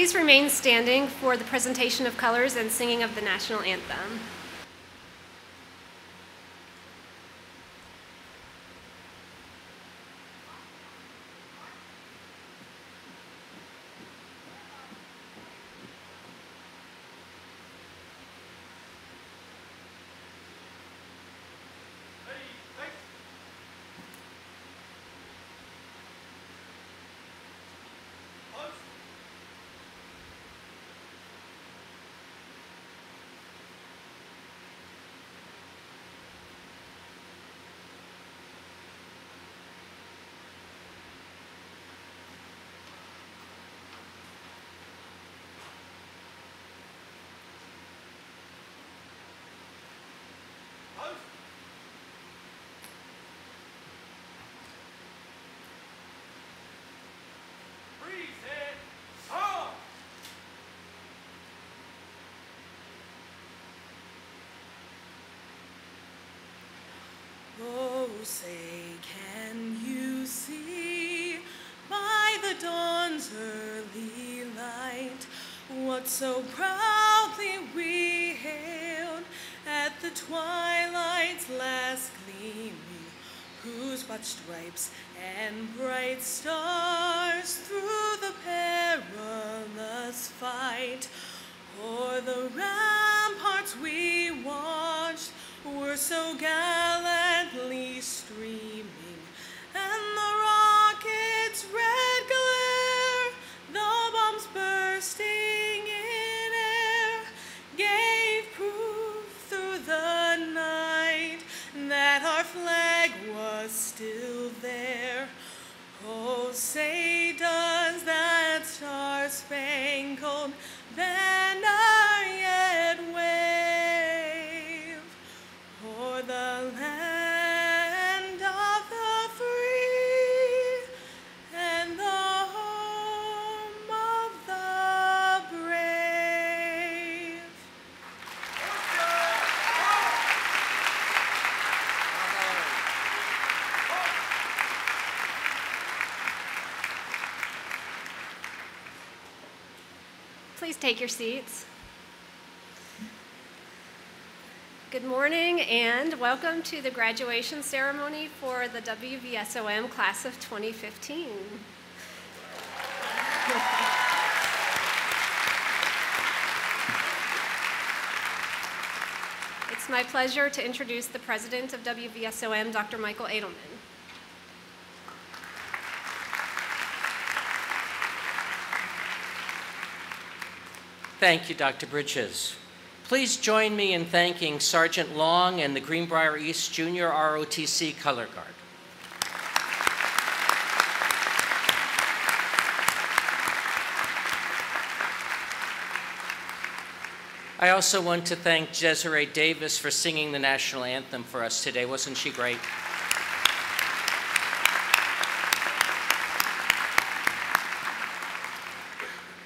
please remain standing for the presentation of colors and singing of the national anthem. Oh, say, can you see by the dawn's early light what so proudly we hailed at the twilight's last gleaming, whose broad stripes and bright stars through the perilous fight o'er the ramparts we watched were so gallantly streaming, and the rocket's red glare, the bombs bursting in air, gave proof through the night that our flag was still there. Oh, say does that star-spangled banner yet wave o'er the land of the free and the home of the brave? Please take your seats. Good morning and welcome to the graduation ceremony for the WVSOM class of 2015. It's my pleasure to introduce the president of WVSOM, Dr. Michael Edelman. Thank you, Dr. Bridges. Please join me in thanking Sergeant Long and the Greenbrier East Junior ROTC Color Guard. I also want to thank Desiree Davis for singing the national anthem for us today. Wasn't she great?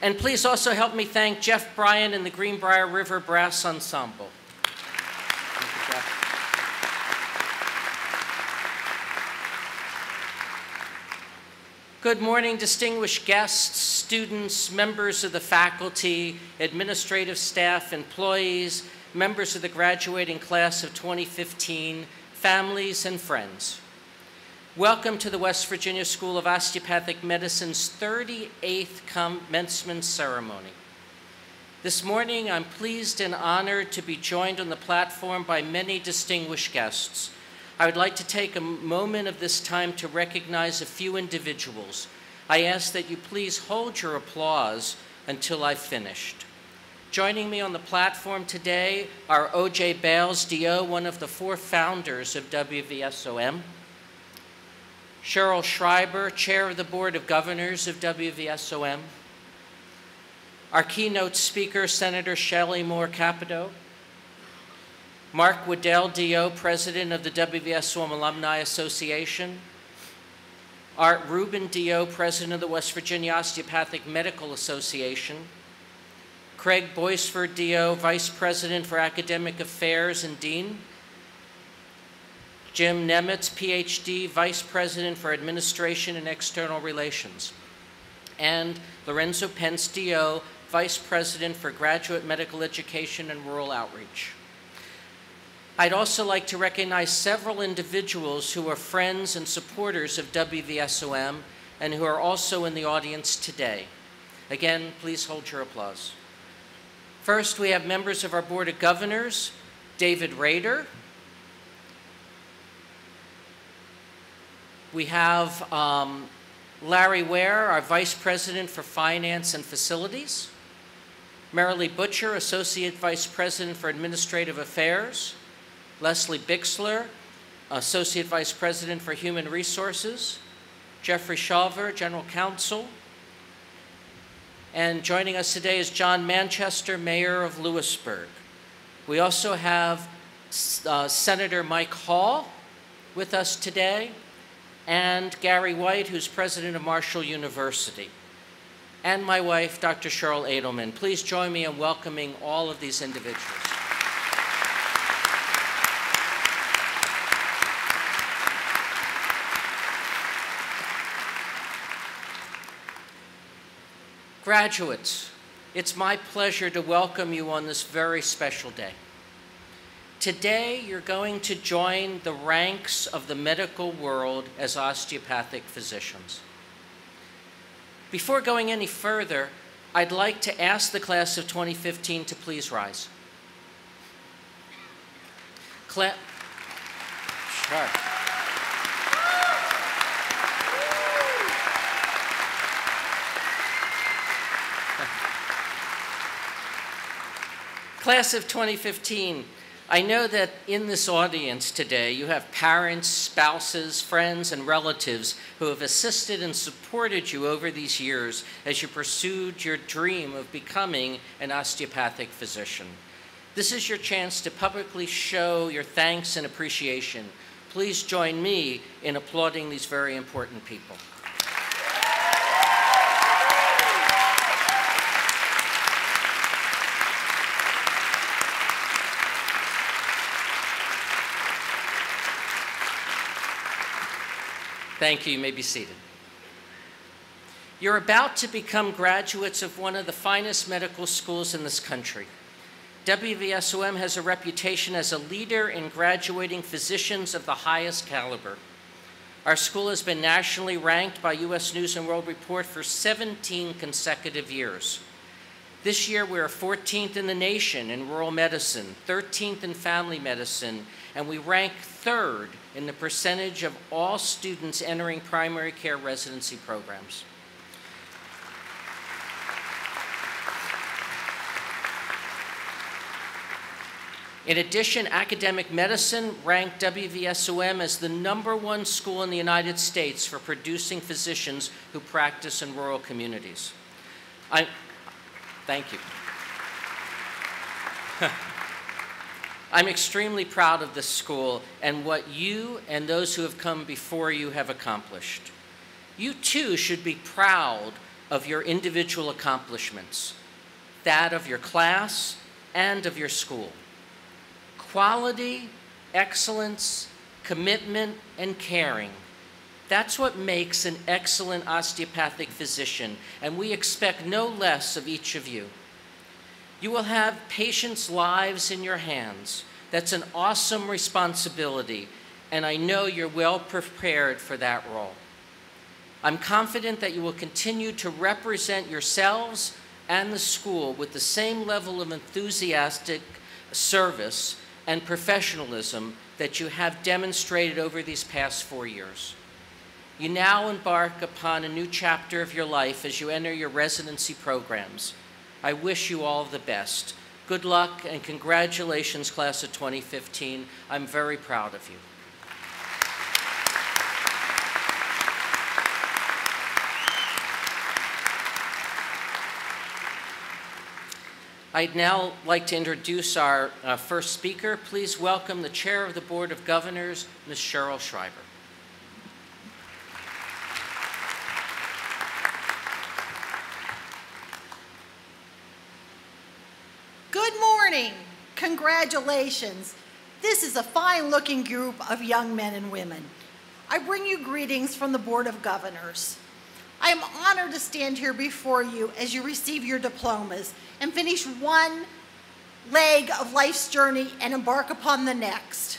And please also help me thank Jeff Bryan and the Greenbrier River Brass Ensemble. Thank you, Jeff. Good morning, distinguished guests, students, members of the faculty, administrative staff, employees, members of the graduating class of 2015, families, and friends. Welcome to the West Virginia School of Osteopathic Medicine's 38th commencement ceremony. This morning, I'm pleased and honored to be joined on the platform by many distinguished guests. I would like to take a moment of this time to recognize a few individuals. I ask that you please hold your applause until I've finished. Joining me on the platform today are O.J. Bales, D.O., one of the 4 founders of WVSOM, Cheryl Schreiber, Chair of the Board of Governors of WVSOM. Our keynote speaker, Senator Shelley Moore Capito. Mark Waddell, D.O., President of the WVSOM Alumni Association. Art Rubin, D.O., President of the West Virginia Osteopathic Medical Association. Craig Boisford, D.O., Vice President for Academic Affairs and Dean. Jim Nemitz, Ph.D., Vice President for Administration and External Relations. and Lorenzo Pence-Dio, Vice President for Graduate Medical Education and Rural Outreach. I'd also like to recognize several individuals who are friends and supporters of WVSOM and who are also in the audience today. Again, please hold your applause. First, we have members of our Board of Governors, David Rader. We have Larry Ware, our Vice President for Finance and Facilities. Marilee Butcher, Associate Vice President for Administrative Affairs. Leslie Bixler, Associate Vice President for Human Resources. Jeffrey Shawver, General Counsel. And joining us today is John Manchester, Mayor of Lewisburg. We also have Senator Mike Hall with us today, and Gary White, who's president of Marshall University, and my wife, Dr. Cheryl Edelman. Please join me in welcoming all of these individuals. Graduates, it's my pleasure to welcome you on this very special day. Today, you're going to join the ranks of the medical world as osteopathic physicians. Before going any further, I'd like to ask the class of 2015 to please rise. Sure. Class of 2015, I know that in this audience today you have parents, spouses, friends, and relatives who have assisted and supported you over these years as you pursued your dream of becoming an osteopathic physician. This is your chance to publicly show your thanks and appreciation. Please join me in applauding these very important people. Thank you. You may be seated. You're about to become graduates of one of the finest medical schools in this country. WVSOM has a reputation as a leader in graduating physicians of the highest caliber. Our school has been nationally ranked by U.S. News & World Report for 17 consecutive years. This year, we are 14th in the nation in rural medicine, 13th in family medicine, and we rank 3rd in the percentage of all students entering primary care residency programs. In addition, academic medicine ranked WVSOM as the #1 school in the United States for producing physicians who practice in rural communities. Thank you. I'm extremely proud of this school and what you and those who have come before you have accomplished. You too should be proud of your individual accomplishments, that of your class and of your school. Quality, excellence, commitment, and caring. That's what makes an excellent osteopathic physician, and we expect no less of each of you. You will have patients' lives in your hands. That's an awesome responsibility, and I know you're well prepared for that role. I'm confident that you will continue to represent yourselves and the school with the same level of enthusiastic service and professionalism that you have demonstrated over these past 4 years. You now embark upon a new chapter of your life as you enter your residency programs. I wish you all the best. Good luck and congratulations, class of 2015. I'm very proud of you. I'd now like to introduce our first speaker. Please welcome the Chair of the Board of Governors, Ms. Cheryl Schreiber. Good morning. Congratulations. This is a fine-looking group of young men and women. I bring you greetings from the Board of Governors. I am honored to stand here before you as you receive your diplomas and finish one leg of life's journey and embark upon the next.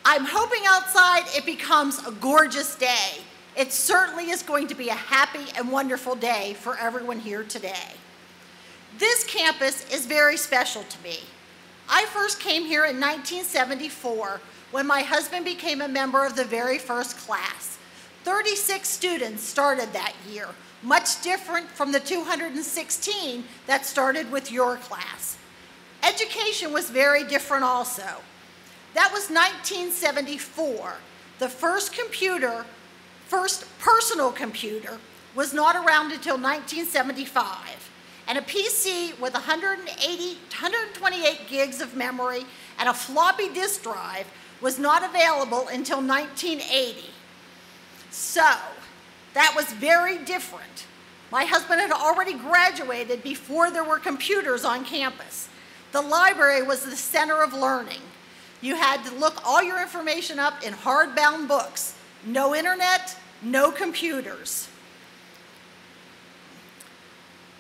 I'm hoping outside it becomes a gorgeous day. It certainly is going to be a happy and wonderful day for everyone here today. This campus is very special to me. I first came here in 1974 when my husband became a member of the very first class. 36 students started that year, much different from the 216 that started with your class. Education was very different also. That was 1974. The first personal computer was not around until 1975. And a PC with 128 gigs of memory and a floppy disk drive was not available until 1980. So, that was very different. My husband had already graduated before there were computers on campus. The library was the center of learning. You had to look all your information up in hardbound books. No internet, no computers.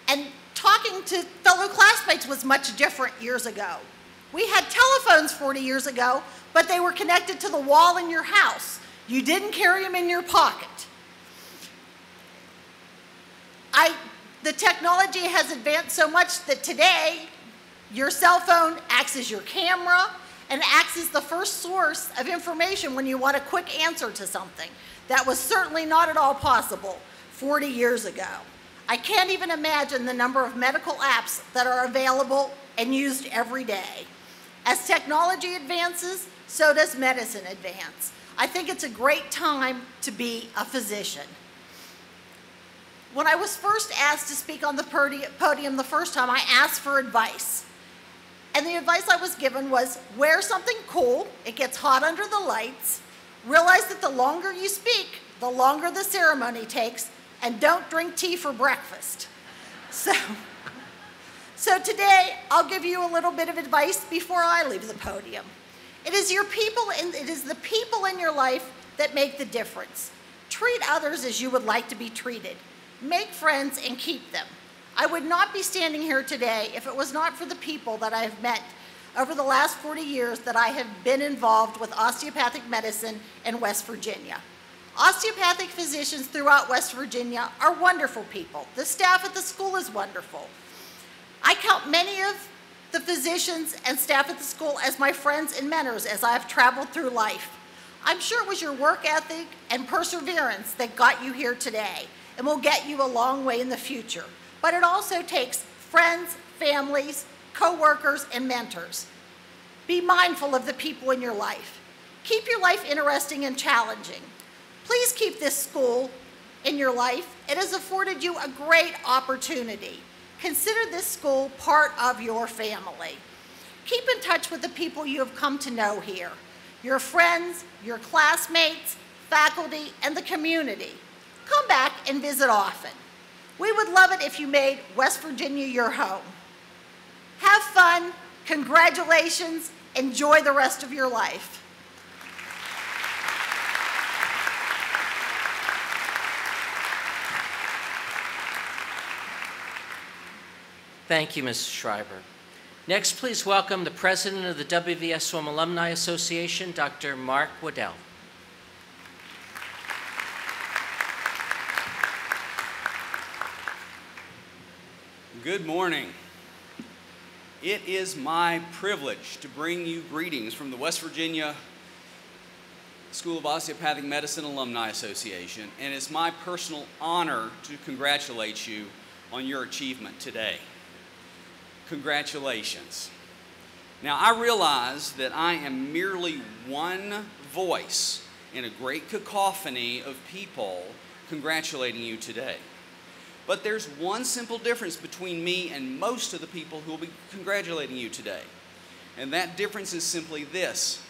And talking to fellow classmates was much different years ago. We had telephones 40 years ago, but they were connected to the wall in your house. You didn't carry them in your pocket. The technology has advanced so much that today, your cell phone acts as your camera and acts as the first source of information when you want a quick answer to something. That was certainly not at all possible 40 years ago. I can't even imagine the number of medical apps that are available and used every day. As technology advances, so does medicine advance. I think it's a great time to be a physician. When I was first asked to speak on the podium the first time, I asked for advice. And the advice I was given was, wear something cool, it gets hot under the lights, realize that the longer you speak, the longer the ceremony takes, and don't drink tea for breakfast. So today, I'll give you a little bit of advice before I leave the podium. It is the people in your life that make the difference. Treat others as you would like to be treated. Make friends and keep them. I would not be standing here today if it was not for the people that I have met over the last 40 years that I have been involved with osteopathic medicine in West Virginia. Osteopathic physicians throughout West Virginia are wonderful people. The staff at the school is wonderful. I count many of the physicians and staff at the school as my friends and mentors as I have traveled through life. I'm sure it was your work ethic and perseverance that got you here today and will get you a long way in the future. But it also takes friends, families, co-workers, and mentors. Be mindful of the people in your life. Keep your life interesting and challenging. Please keep this school in your life. It has afforded you a great opportunity. Consider this school part of your family. Keep in touch with the people you have come to know here, your friends, your classmates, faculty, and the community. Come back and visit often. We would love it if you made West Virginia your home. Have fun, congratulations, enjoy the rest of your life. Thank you, Mrs. Schreiber. Next, please welcome the president of the WVSOM Alumni Association, Dr. Mark Waddell. Good morning. It is my privilege to bring you greetings from the West Virginia School of Osteopathic Medicine Alumni Association, and it's my personal honor to congratulate you on your achievement today. Congratulations. Now, I realize that I am merely one voice in a great cacophony of people congratulating you today. But there's one simple difference between me and most of the people who will be congratulating you today. And that difference is simply this.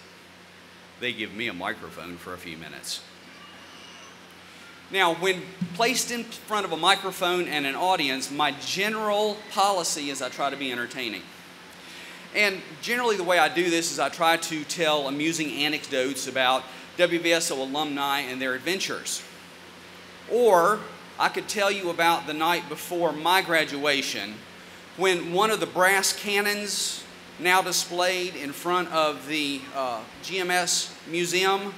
They give me a microphone for a few minutes. Now, when placed in front of a microphone and an audience, my general policy is I try to be entertaining. And generally the way I do this is I try to tell amusing anecdotes about WVSO alumni and their adventures. Or I could tell you about the night before my graduation when one of the brass cannons now displayed in front of the GMS Museum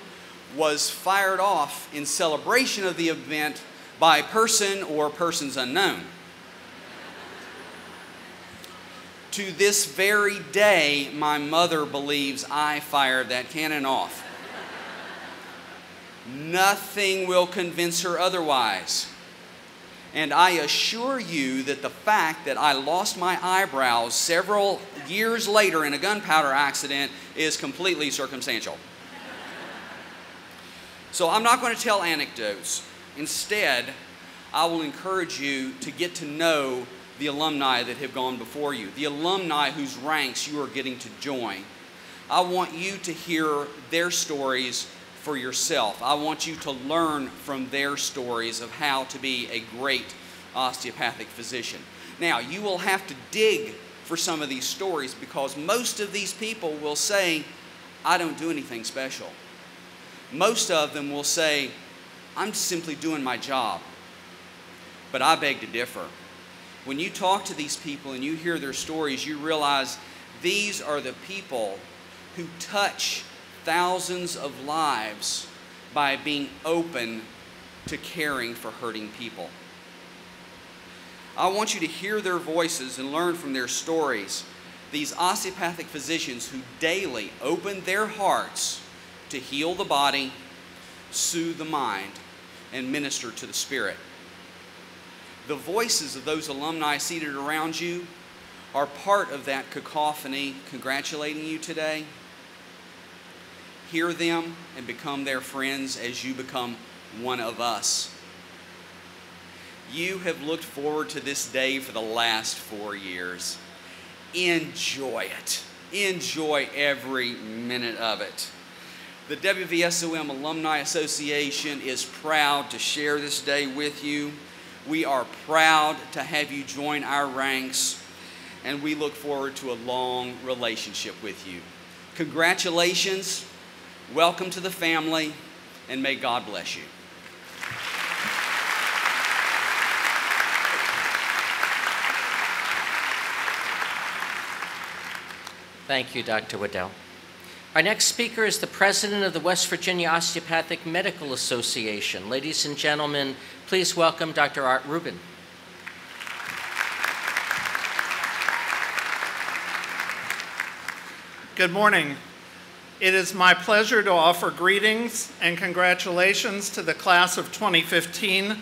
was fired off in celebration of the event by a person or persons unknown. To this very day, my mother believes I fired that cannon off. Nothing will convince her otherwise. And I assure you that the fact that I lost my eyebrows several years later in a gunpowder accident is completely circumstantial. So I'm not going to tell anecdotes. Instead, I will encourage you to get to know the alumni that have gone before you, the alumni whose ranks you are getting to join. I want you to hear their stories for yourself. I want you to learn from their stories of how to be a great osteopathic physician. Now, you will have to dig for some of these stories because most of these people will say, I don't do anything special. Most of them will say, I'm simply doing my job. But I beg to differ. When you talk to these people and you hear their stories, you realize these are the people who touch thousands of lives by being open to caring for hurting people. I want you to hear their voices and learn from their stories. These osteopathic physicians who daily open their hearts to heal the body, soothe the mind, and minister to the spirit. The voices of those alumni seated around you are part of that cacophony congratulating you today. Hear them and become their friends as you become one of us. You have looked forward to this day for the last 4 years. Enjoy it. Enjoy every minute of it. The WVSOM Alumni Association is proud to share this day with you. We are proud to have you join our ranks, and we look forward to a long relationship with you. Congratulations, welcome to the family, and may God bless you. Thank you, Dr. Waddell. Our next speaker is the president of the West Virginia Osteopathic Medical Association. Ladies and gentlemen, please welcome Dr. Art Rubin. Good morning. It is my pleasure to offer greetings and congratulations to the class of 2015,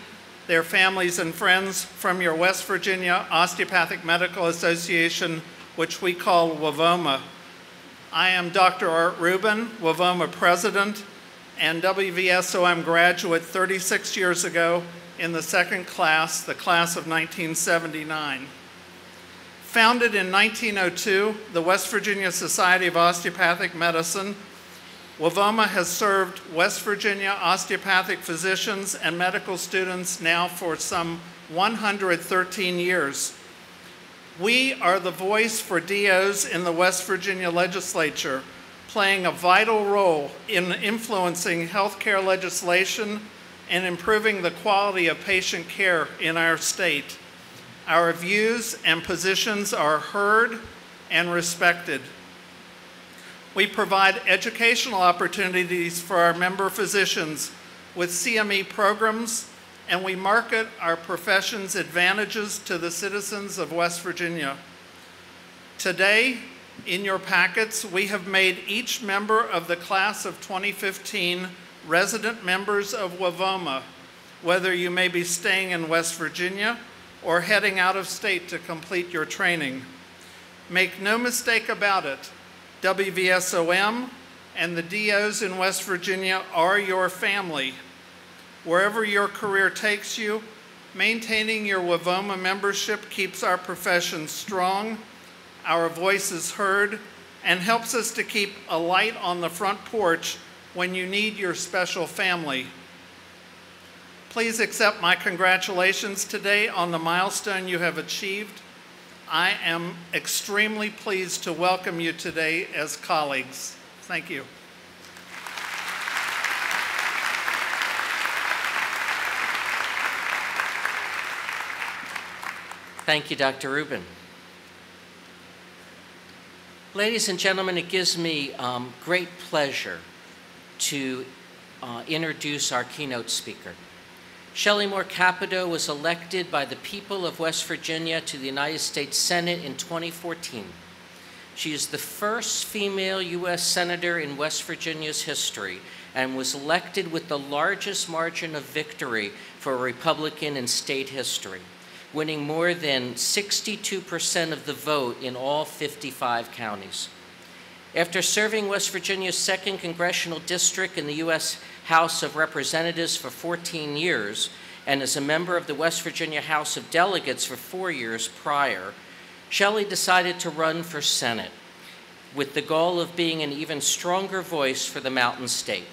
their families and friends from your West Virginia Osteopathic Medical Association, which we call WVOMA. I am Dr. Art Rubin, WVOMA president and WVSOM graduate 36 years ago in the second class, the class of 1979. Founded in 1902, the West Virginia Society of Osteopathic Medicine, WVOMA has served West Virginia osteopathic physicians and medical students now for some 113 years. We are the voice for DOs in the West Virginia legislature, playing a vital role in influencing healthcare legislation and improving the quality of patient care in our state. Our views and positions are heard and respected. We provide educational opportunities for our member physicians with CME programs, and we market our profession's advantages to the citizens of West Virginia. Today, in your packets, we have made each member of the class of 2015 resident members of WVOMA, whether you may be staying in West Virginia or heading out of state to complete your training. Make no mistake about it, WVSOM and the DOs in West Virginia are your family. Wherever your career takes you, maintaining your WVOMA membership keeps our profession strong, our voices heard, and helps us to keep a light on the front porch when you need your special family. Please accept my congratulations today on the milestone you have achieved. I am extremely pleased to welcome you today as colleagues. Thank you. Thank you, Dr. Rubin. Ladies and gentlemen, it gives me great pleasure to introduce our keynote speaker. Shelley Moore Capito was elected by the people of West Virginia to the United States Senate in 2014. She is the first female U.S. Senator in West Virginia's history and was elected with the largest margin of victory for a Republican in state history, winning more than 62% of the vote in all 55 counties. After serving West Virginia's 2nd Congressional District in the U.S. House of Representatives for 14 years, and as a member of the West Virginia House of Delegates for 4 years prior, Shelley decided to run for Senate with the goal of being an even stronger voice for the Mountain State.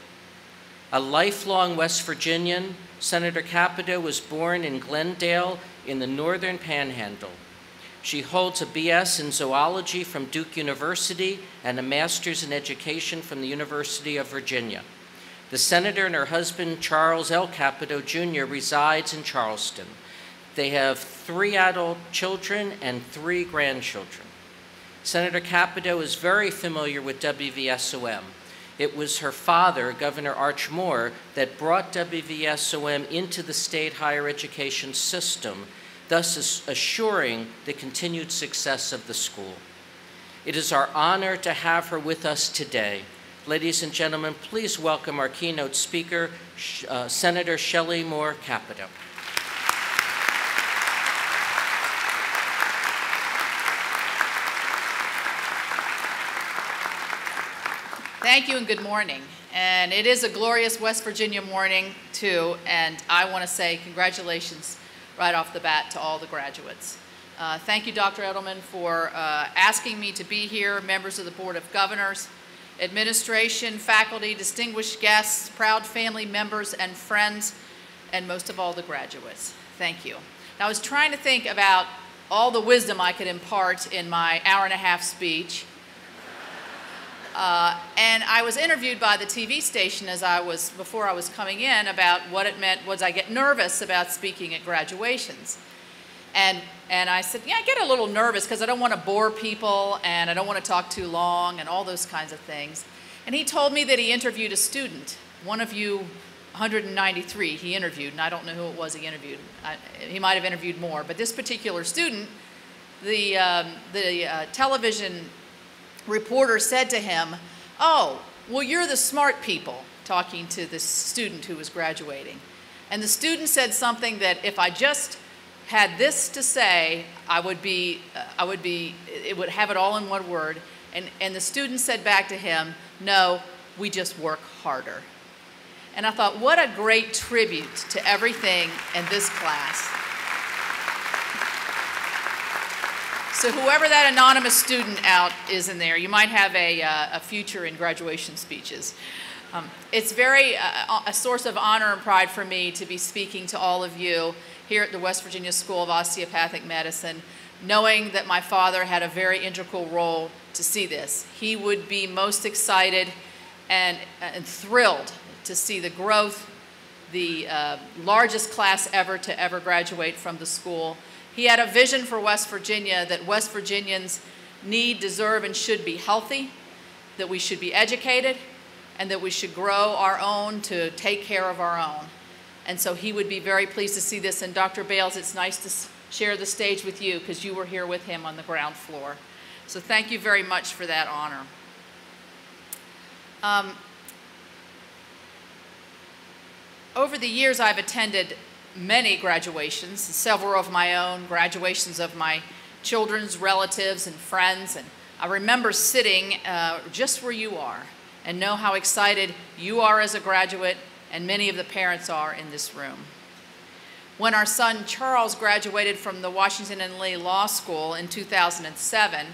A lifelong West Virginian, Senator Capito was born in Glendale in the Northern Panhandle. She holds a BS in zoology from Duke University and a master's in education from the University of Virginia. The senator and her husband, Charles L. Capito Jr., resides in Charleston. They have 3 adult children and 3 grandchildren. Senator Capito is very familiar with WVSOM. It was her father, Governor Arch Moore, that brought WVSOM into the state higher education system, thus assuring the continued success of the school. It is our honor to have her with us today. Ladies and gentlemen, please welcome our keynote speaker, Senator Shelley Moore Capito. Thank you and good morning. And it is a glorious West Virginia morning too, and I want to say congratulations right off the bat to all the graduates. Thank you, Dr. Edelman, for asking me to be here, members of the Board of Governors, administration, faculty, distinguished guests, proud family members and friends, and most of all the graduates. Thank you. Now, I was trying to think about all the wisdom I could impart in my hour-and-a-half speech. And I was interviewed by the TV station before I was coming in about what it meant. Was I get nervous about speaking at graduations? And I said, yeah, I get a little nervous because I don't want to bore people and I don't want to talk too long and all those kinds of things. And he told me that he interviewed a student, one of you 193 he interviewed, and I don't know who it was he interviewed. He might have interviewed more, but this particular student, the television reporter said to him, oh, well, you're the smart people, talking to this student who was graduating. And the student said something that if I just had this to say, it would have it all in one word. And the student said back to him, no, we just work harder. And I thought, what a great tribute to everything in this class. So whoever that anonymous student out is in there, you might have a future in graduation speeches. It's a source of honor and pride for me to be speaking to all of you here at the West Virginia School of Osteopathic Medicine, knowing that my father had a very integral role to see this. He would be most excited and thrilled to see the growth, the largest class ever to ever graduate from the school. He had a vision for West Virginia that West Virginians need, deserve, and should be healthy, that we should be educated, and that we should grow our own to take care of our own. And so he would be very pleased to see this. And Dr. Bales, it's nice to share the stage with you because you were here with him on the ground floor. So thank you very much for that honor. Over the years, I've attended many graduations, several of my own, graduations of my children's relatives and friends. And I remember sitting just where you are and know how excited you are as a graduate and many of the parents are in this room. When our son Charles graduated from the Washington and Lee Law School in 2007,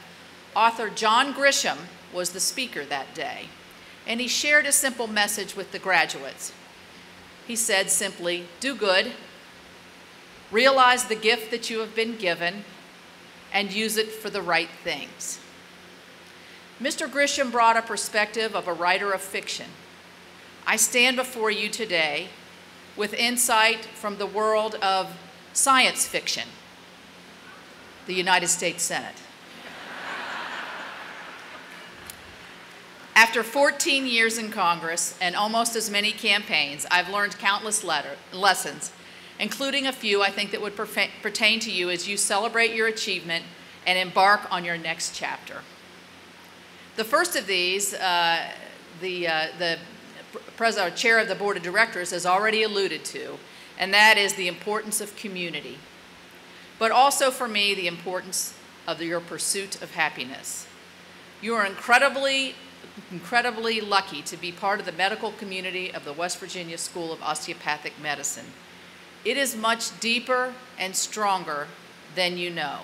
author John Grisham was the speaker that day, and he shared a simple message with the graduates. He said simply, do good, realize the gift that you have been given, and use it for the right things. Mr. Grisham brought a perspective of a writer of fiction. I stand before you today with insight from the world of science fiction. the United States Senate. After 14 years in Congress and almost as many campaigns, I've learned countless lessons, including a few I think that would pertain to you as you celebrate your achievement and embark on your next chapter. The first of these, the chair of the board of directors has already alluded to, and that is the importance of community, but also for me, the importance of your pursuit of happiness. You are incredibly lucky to be part of the medical community of the West Virginia School of Osteopathic Medicine. It is much deeper and stronger than you know.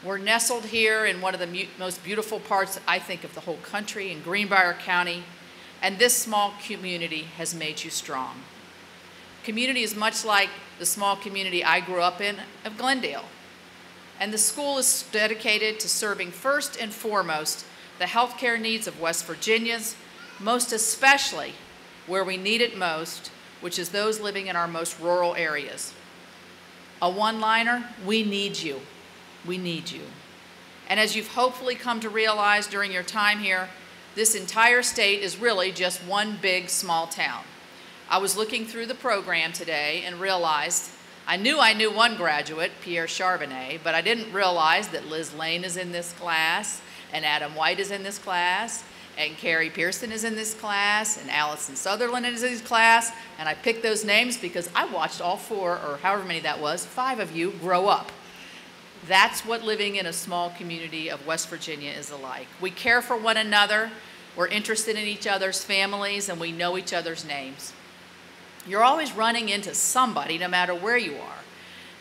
We're nestled here in one of the most beautiful parts, I think, of the whole country, in Greenbrier County, and this small community has made you strong. Community is much like the small community I grew up in of Glendale, and the school is dedicated to serving first and foremost the healthcare needs of West Virginians, most especially where we need it most, which is those living in our most rural areas. A one-liner, we need you. We need you. And as you've hopefully come to realize during your time here, this entire state is really just one big small town. I was looking through the program today and realized I knew one graduate, Pierre Charbonnet, but I didn't realize that Liz Lane is in this class, and Adam White is in this class, and Carrie Pearson is in this class, and Allison Sutherland is in this class, and I picked those names because I watched all 4, or however many that was, 5 of you grow up. That's what living in a small community of West Virginia is like. We care for one another, we're interested in each other's families, and we know each other's names. You're always running into somebody, no matter where you are,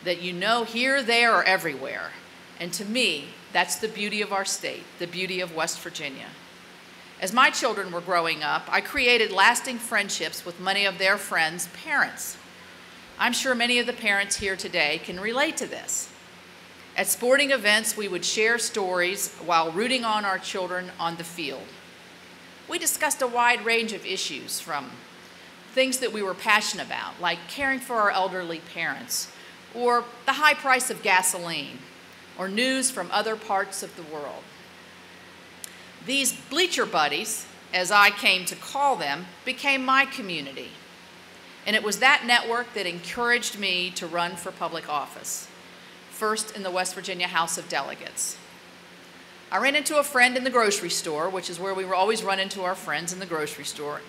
that you know here, there, or everywhere. And to me, that's the beauty of our state, the beauty of West Virginia. As my children were growing up, I created lasting friendships with many of their friends' parents. I'm sure many of the parents here today can relate to this. At sporting events, we would share stories while rooting on our children on the field. We discussed a wide range of issues, from things that we were passionate about, like caring for our elderly parents, or the high price of gasoline, or news from other parts of the world. These bleacher buddies, as I came to call them, became my community. And it was that network that encouraged me to run for public office, first in the West Virginia House of Delegates. I ran into a friend in the grocery store, which is where we always run into our friends in the grocery store,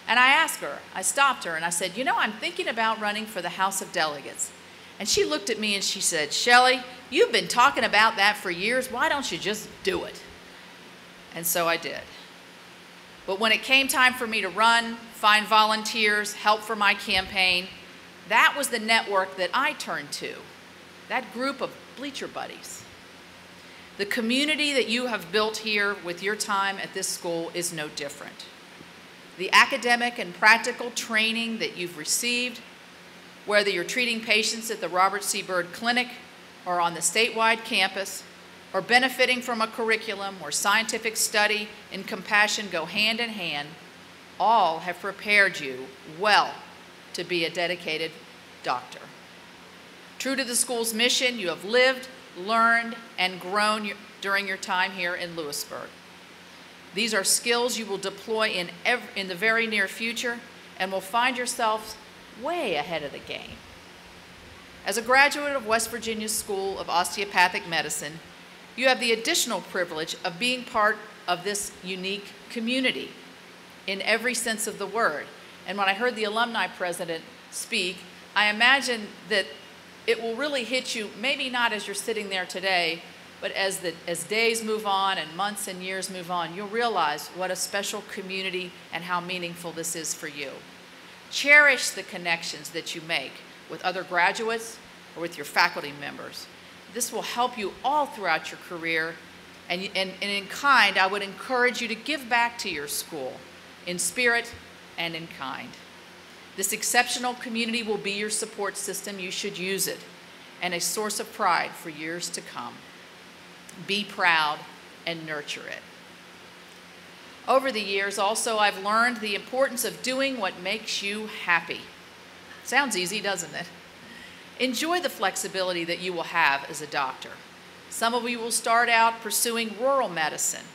and I stopped her and I said, you know, I'm thinking about running for the House of Delegates. And she looked at me and she said, Shelley, you've been talking about that for years. Why don't you just do it? And so I did. But when it came time for me to run, find volunteers, help for my campaign, that was the network that I turned to, that group of bleacher buddies. The community that you have built here with your time at this school is no different. The academic and practical training that you've received, whether you're treating patients at the Robert C. Byrd Clinic or on the statewide campus, or benefiting from a curriculum where scientific study and compassion go hand in hand, all have prepared you well to be a dedicated doctor. True to the school's mission, you have lived, learned, and grown during your time here in Lewisburg. These are skills you will deploy in the very near future and will find yourselves way ahead of the game. As a graduate of West Virginia School of Osteopathic Medicine, you have the additional privilege of being part of this unique community in every sense of the word. And when I heard the alumni president speak, I imagine that it will really hit you, maybe not as you're sitting there today, but as days move on and months and years move on, you'll realize what a special community and how meaningful this is for you. Cherish the connections that you make with other graduates or with your faculty members. This will help you all throughout your career, and in kind, I would encourage you to give back to your school in spirit and in kind. This exceptional community will be your support system. You should use it, and a source of pride for years to come. Be proud and nurture it. Over the years, also, I've learned the importance of doing what makes you happy. Sounds easy, doesn't it? Enjoy the flexibility that you will have as a doctor. Some of you will start out pursuing rural medicine,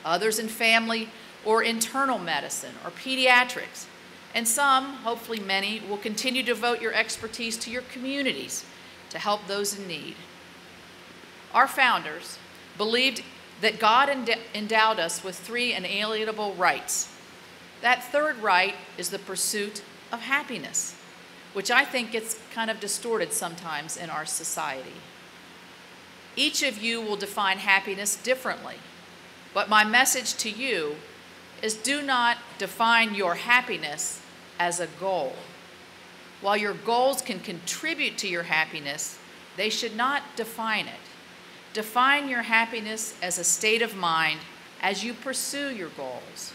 others in family or internal medicine or pediatrics, and some, hopefully many, will continue to devote your expertise to your communities to help those in need. Our founders believed that God endowed us with 3 inalienable rights. That third right is the pursuit of happiness, which I think gets kind of distorted sometimes in our society. Each of you will define happiness differently, but my message to you is do not define your happiness as a goal. While your goals can contribute to your happiness, they should not define it. Define your happiness as a state of mind as you pursue your goals.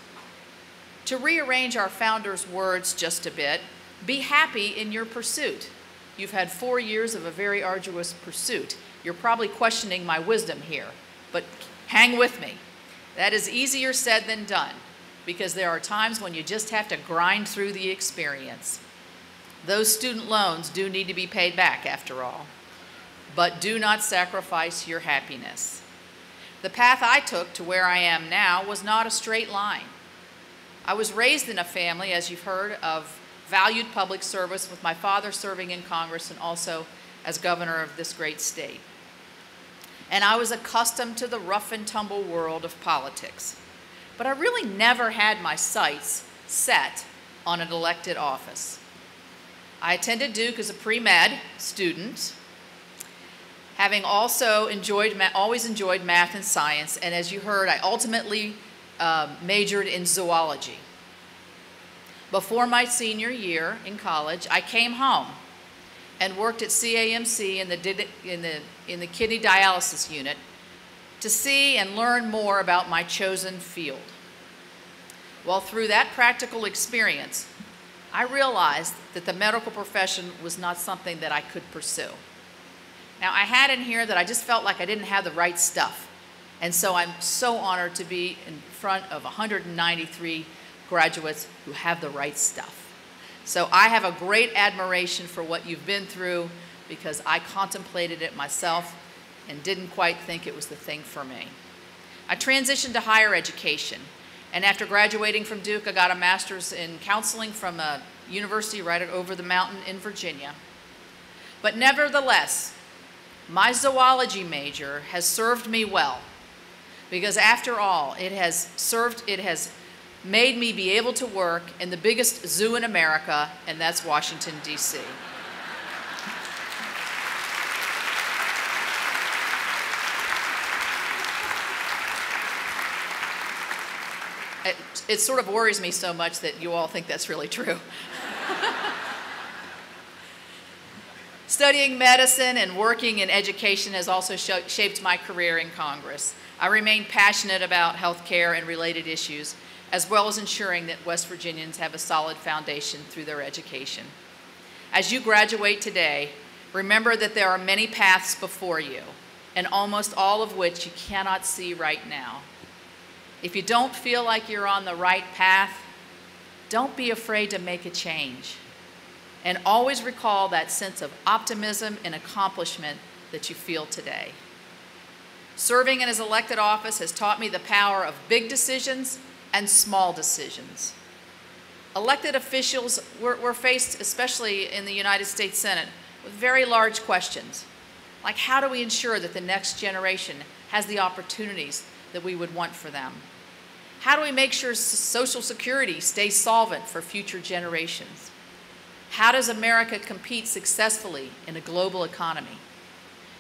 To rearrange our founders' words just a bit, be happy in your pursuit. You've had 4 years of a very arduous pursuit. You're probably questioning my wisdom here, but hang with me. That is easier said than done, because there are times when you just have to grind through the experience. Those student loans do need to be paid back, after all. But do not sacrifice your happiness. The path I took to where I am now was not a straight line. I was raised in a family, as you've heard, of valued public service, with my father serving in Congress and also as governor of this great state. And I was accustomed to the rough and tumble world of politics. But I really never had my sights set on an elected office. I attended Duke as a pre-med student, having also always enjoyed math and science, and as you heard, I ultimately majored in zoology. Before my senior year in college, I came home and worked at CAMC in the kidney dialysis unit to see and learn more about my chosen field. Well, through that practical experience, I realized that the medical profession was not something that I could pursue. Now, I had in here that I just felt like I didn't have the right stuff. And so I'm so honored to be in front of 193 graduates who have the right stuff. So I have a great admiration for what you've been through, because I contemplated it myself and didn't quite think it was the thing for me. I transitioned to higher education. And after graduating from Duke, I got a master's in counseling from a university right over the mountain in Virginia. But nevertheless, my zoology major has served me well, because after all, it has made me be able to work in the biggest zoo in America, and that's Washington, D.C. It sort of worries me so much that you all think that's really true. Studying medicine and working in education has also shaped my career in Congress. I remain passionate about health care and related issues, as well as ensuring that West Virginians have a solid foundation through their education. As you graduate today, remember that there are many paths before you, and almost all of which you cannot see right now. If you don't feel like you're on the right path, don't be afraid to make a change. And always recall that sense of optimism and accomplishment that you feel today. Serving in his elected office has taught me the power of big decisions and small decisions. Elected officials were faced, especially in the United States Senate, with very large questions, like how do we ensure that the next generation has the opportunities that we would want for them? How do we make sure Social Security stays solvent for future generations? How does America compete successfully in a global economy?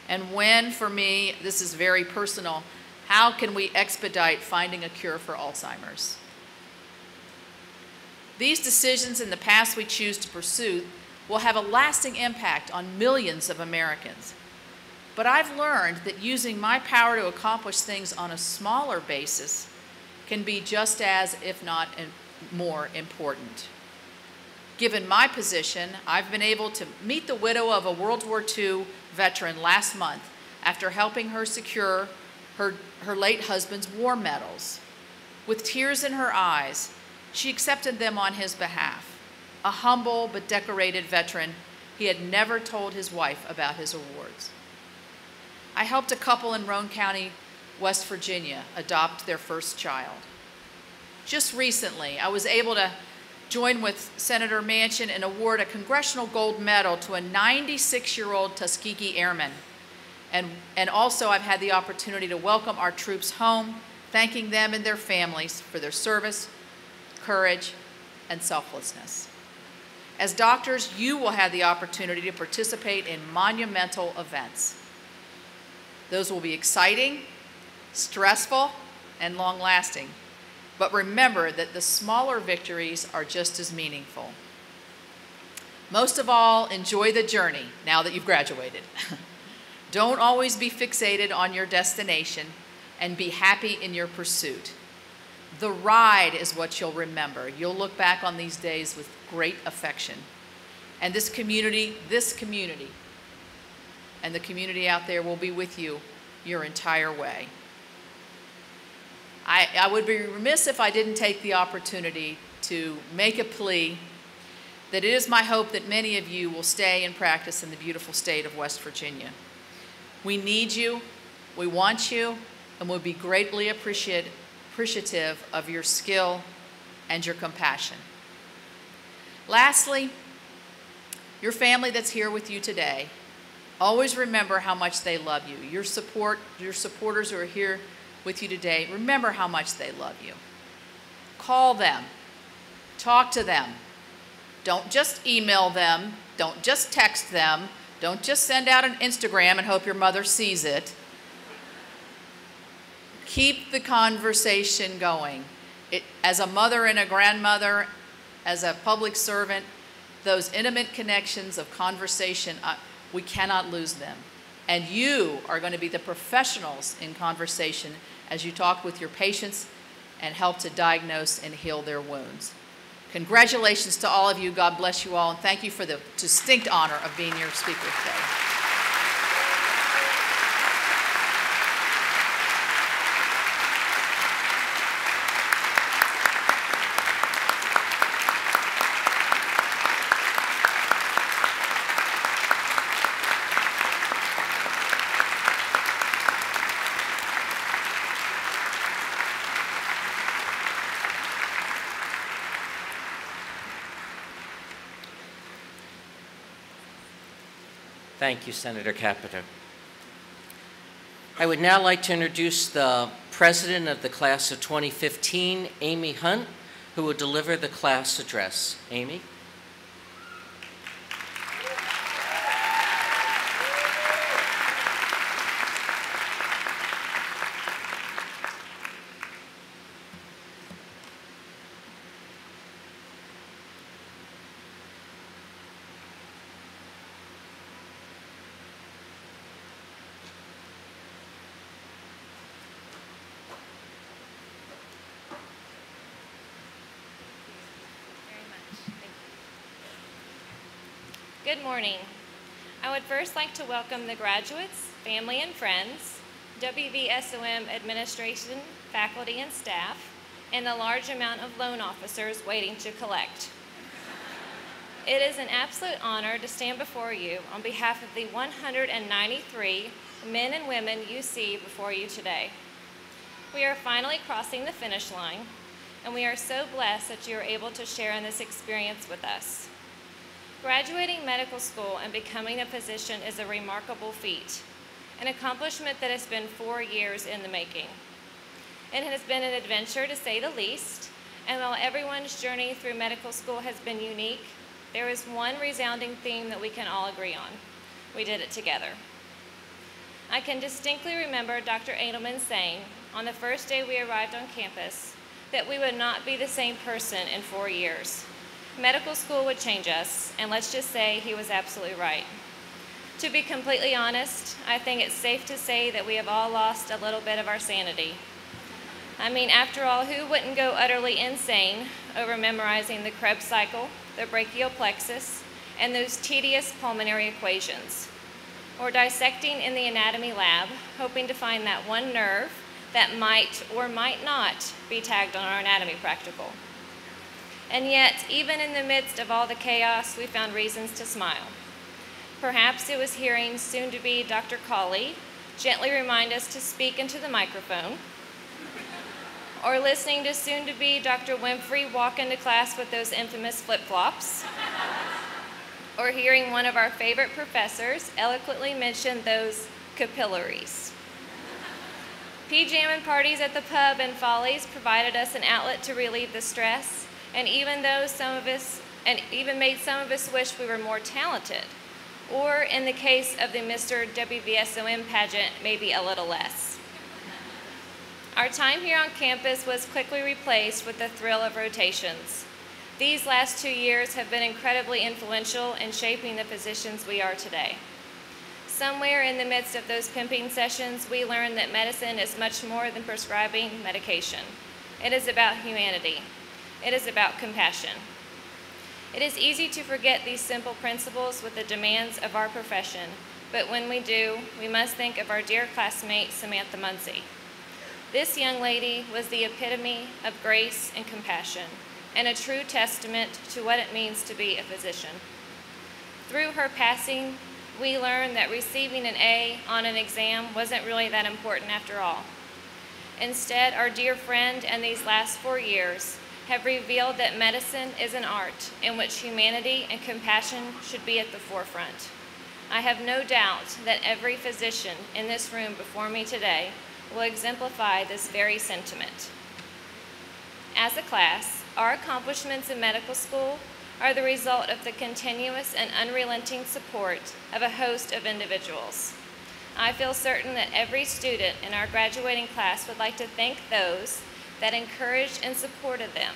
And when, for me, this is very personal, how can we expedite finding a cure for Alzheimer's? These decisions and the paths we choose to pursue will have a lasting impact on millions of Americans. But I've learned that using my power to accomplish things on a smaller basis can be just as, if not more, important. Given my position, I've been able to meet the widow of a World War II veteran last month after helping her secure her late husband's war medals. With tears in her eyes, she accepted them on his behalf. A humble but decorated veteran, he had never told his wife about his awards. I helped a couple in Roane County, West Virginia, adopt their first child. Just recently, I was able to join with Senator Manchin and award a Congressional Gold Medal to a 96-year-old Tuskegee Airman. And also I've had the opportunity to welcome our troops home, thanking them and their families for their service, courage, and selflessness. As doctors, you will have the opportunity to participate in monumental events. Those will be exciting, stressful, and long-lasting. But remember that the smaller victories are just as meaningful. Most of all, enjoy the journey now that you've graduated. Don't always be fixated on your destination, and be happy in your pursuit. The ride is what you'll remember. You'll look back on these days with great affection. And this community, and the community out there will be with you your entire way. I would be remiss if I didn't take the opportunity to make a plea that it is my hope that many of you will stay and practice in the beautiful state of West Virginia. We need you, we want you, and we'll be greatly appreciative of your skill and your compassion. Lastly, your family that's here with you today, always remember how much they love you. Your supporters who are here with you today, remember how much they love you. Call them, talk to them. Don't just email them, don't just text them, don't just send out an Instagram and hope your mother sees it. Keep the conversation going. As a mother and a grandmother, as a public servant, those intimate connections of conversation, we cannot lose them. And you are going to be the professionals in conversation as you talk with your patients and help to diagnose and heal their wounds. Congratulations to all of you. God bless you all. And thank you for the distinct honor of being your speaker today. Thank you, Senator Capito. I would now like to introduce the president of the class of 2015, Amy Hunt, who will deliver the class address. Amy? Good morning. I would first like to welcome the graduates, family and friends, WVSOM administration, faculty and staff, and the large amount of loan officers waiting to collect. It is an absolute honor to stand before you on behalf of the 193 men and women you see before you today. We are finally crossing the finish line, and we are so blessed that you are able to share in this experience with us. Graduating medical school and becoming a physician is a remarkable feat, an accomplishment that has been 4 years in the making. It has been an adventure, to say the least, and while everyone's journey through medical school has been unique, there is one resounding theme that we can all agree on. We did it together. I can distinctly remember Dr. Edelman saying, on the first day we arrived on campus, that we would not be the same person in 4 years. Medical school would change us, and let's just say he was absolutely right. To be completely honest, I think it's safe to say that we have all lost a little bit of our sanity. I mean, after all, who wouldn't go utterly insane over memorizing the Krebs cycle, the brachial plexus, and those tedious pulmonary equations? Or dissecting in the anatomy lab, hoping to find that one nerve that might or might not be tagged on our anatomy practical. And yet, even in the midst of all the chaos, we found reasons to smile. Perhaps it was hearing soon-to-be Dr. Cawley gently remind us to speak into the microphone, or listening to soon-to-be Dr. Winfrey walk into class with those infamous flip-flops, or hearing one of our favorite professors eloquently mention those capillaries. Pajamas parties at the pub and Follies provided us an outlet to relieve the stress, and even made some of us wish we were more talented, or in the case of the Mr. WVSOM pageant, maybe a little less. Our time here on campus was quickly replaced with the thrill of rotations. These last 2 years have been incredibly influential in shaping the physicians we are today. Somewhere in the midst of those pimping sessions, we learned that medicine is much more than prescribing medication. It is about humanity. It is about compassion. It is easy to forget these simple principles with the demands of our profession, but when we do, we must think of our dear classmate, Samantha Muncie. This young lady was the epitome of grace and compassion, and a true testament to what it means to be a physician. Through her passing, we learned that receiving an A on an exam wasn't really that important after all. Instead, our dear friend and these last 4 years have revealed that medicine is an art in which humanity and compassion should be at the forefront. I have no doubt that every physician in this room before me today will exemplify this very sentiment. As a class, our accomplishments in medical school are the result of the continuous and unrelenting support of a host of individuals. I feel certain that every student in our graduating class would like to thank those that encouraged and supported them.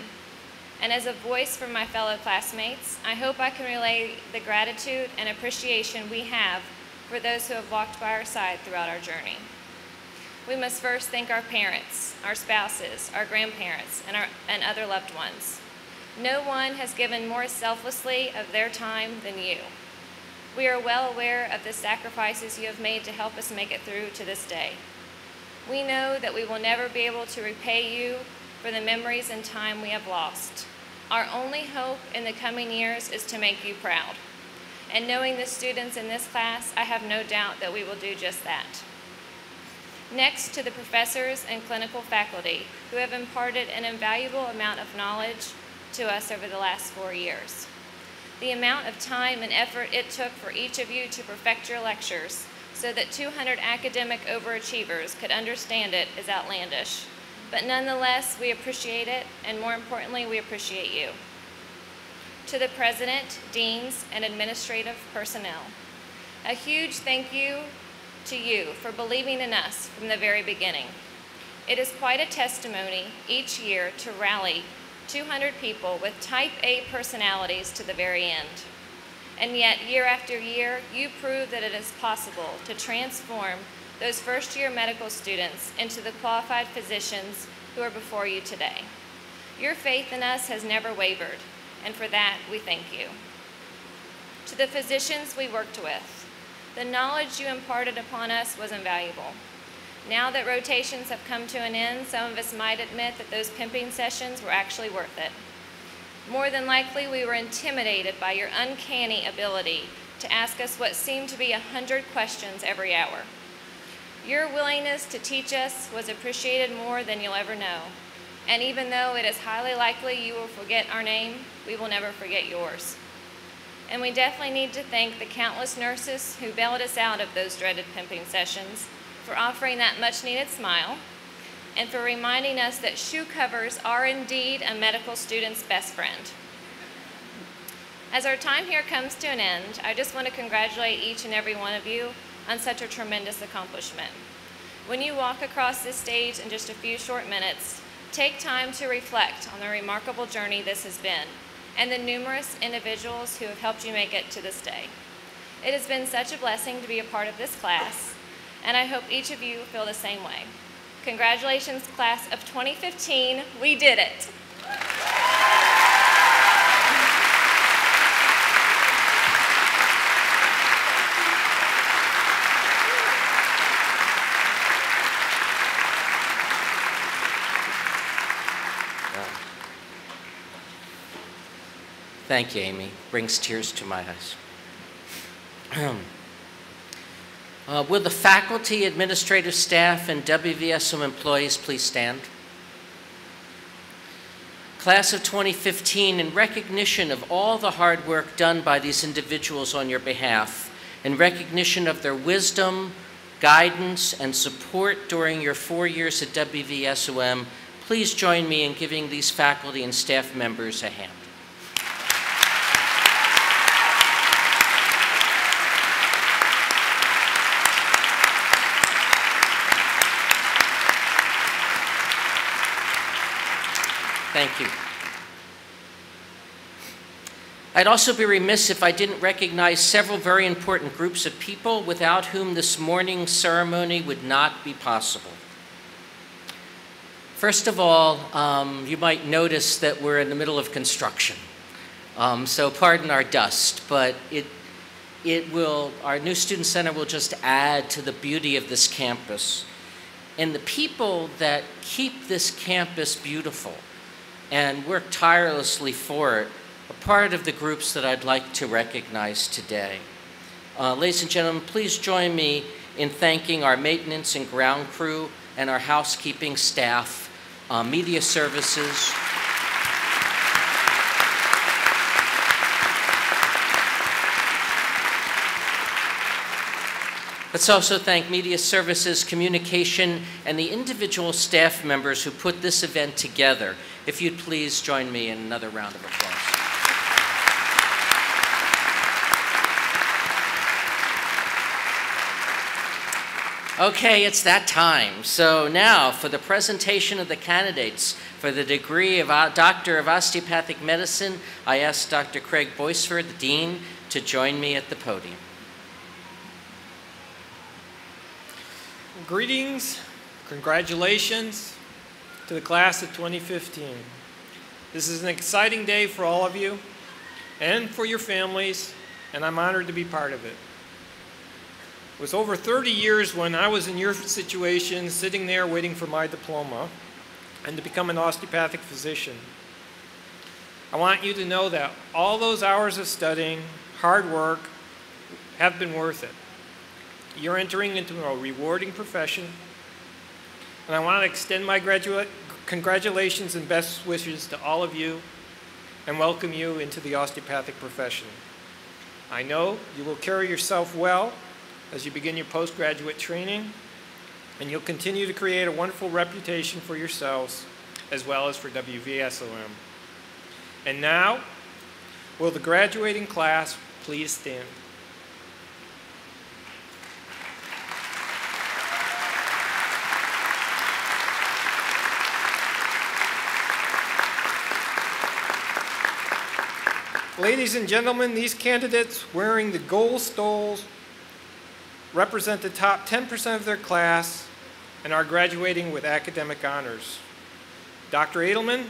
And as a voice from my fellow classmates, I hope I can relay the gratitude and appreciation we have for those who have walked by our side throughout our journey. We must first thank our parents, our spouses, our grandparents, and other loved ones. No one has given more selflessly of their time than you. We are well aware of the sacrifices you have made to help us make it through to this day. We know that we will never be able to repay you for the memories and time we have lost. Our only hope in the coming years is to make you proud. And knowing the students in this class, I have no doubt that we will do just that. Next to the professors and clinical faculty who have imparted an invaluable amount of knowledge to us over the last 4 years. The amount of time and effort it took for each of you to perfect your lectures so that 200 academic overachievers could understand it is outlandish. But nonetheless, we appreciate it, and more importantly, we appreciate you. To the president, deans, and administrative personnel, a huge thank you to you for believing in us from the very beginning. It is quite a testimony each year to rally 200 people with type A personalities to the very end. And yet, year after year, you prove that it is possible to transform those first-year medical students into the qualified physicians who are before you today. Your faith in us has never wavered, and for that, we thank you. To the physicians we worked with, the knowledge you imparted upon us was invaluable. Now that rotations have come to an end, some of us might admit that those pimping sessions were actually worth it. More than likely, we were intimidated by your uncanny ability to ask us what seemed to be 100 questions every hour. Your willingness to teach us was appreciated more than you'll ever know. And even though it is highly likely you will forget our name, we will never forget yours. And we definitely need to thank the countless nurses who bailed us out of those dreaded pimping sessions, for offering that much-needed smile, and for reminding us that shoe covers are indeed a medical student's best friend. As our time here comes to an end, I just want to congratulate each and every one of you on such a tremendous accomplishment. When you walk across this stage in just a few short minutes, take time to reflect on the remarkable journey this has been, and the numerous individuals who have helped you make it to this day. It has been such a blessing to be a part of this class, and I hope each of you feel the same way. Congratulations, class of 2015, we did it. Thank you, Amy. Brings tears to my eyes. Will the faculty, administrative staff, and WVSOM employees please stand? Class of 2015, in recognition of all the hard work done by these individuals on your behalf, in recognition of their wisdom, guidance, and support during your 4 years at WVSOM, please join me in giving these faculty and staff members a hand. Thank you. I'd also be remiss if I didn't recognize several very important groups of people without whom this morning's ceremony would not be possible. First of all, you might notice that we're in the middle of construction. So pardon our dust, but our new student center will just add to the beauty of this campus. And the people that keep this campus beautiful and work tirelessly for it are part of the groups that I'd like to recognize today. Ladies and gentlemen, please join me in thanking our maintenance and ground crew and our housekeeping staff, media services. Let's also thank media services, communication, and the individual staff members who put this event together. If you'd please join me in another round of applause. Okay, it's that time. So now for the presentation of the candidates for the degree of Doctor of Osteopathic Medicine, I ask Dr. Craig Boisford, the Dean, to join me at the podium. Greetings, congratulations to the class of 2015. This is an exciting day for all of you and for your families, and I'm honored to be part of it. It was over 30 years when I was in your situation, sitting there waiting for my diploma and to become an osteopathic physician. I want you to know that all those hours of studying, hard work, have been worth it. You're entering into a rewarding profession, and I want to extend my congratulations and best wishes to all of you and welcome you into the osteopathic profession. I know you will carry yourself well as you begin your postgraduate training, and you'll continue to create a wonderful reputation for yourselves as well as for WVSOM. And now, will the graduating class please stand? Ladies and gentlemen, these candidates wearing the gold stoles represent the top 10% of their class and are graduating with academic honors. Dr. Edelman,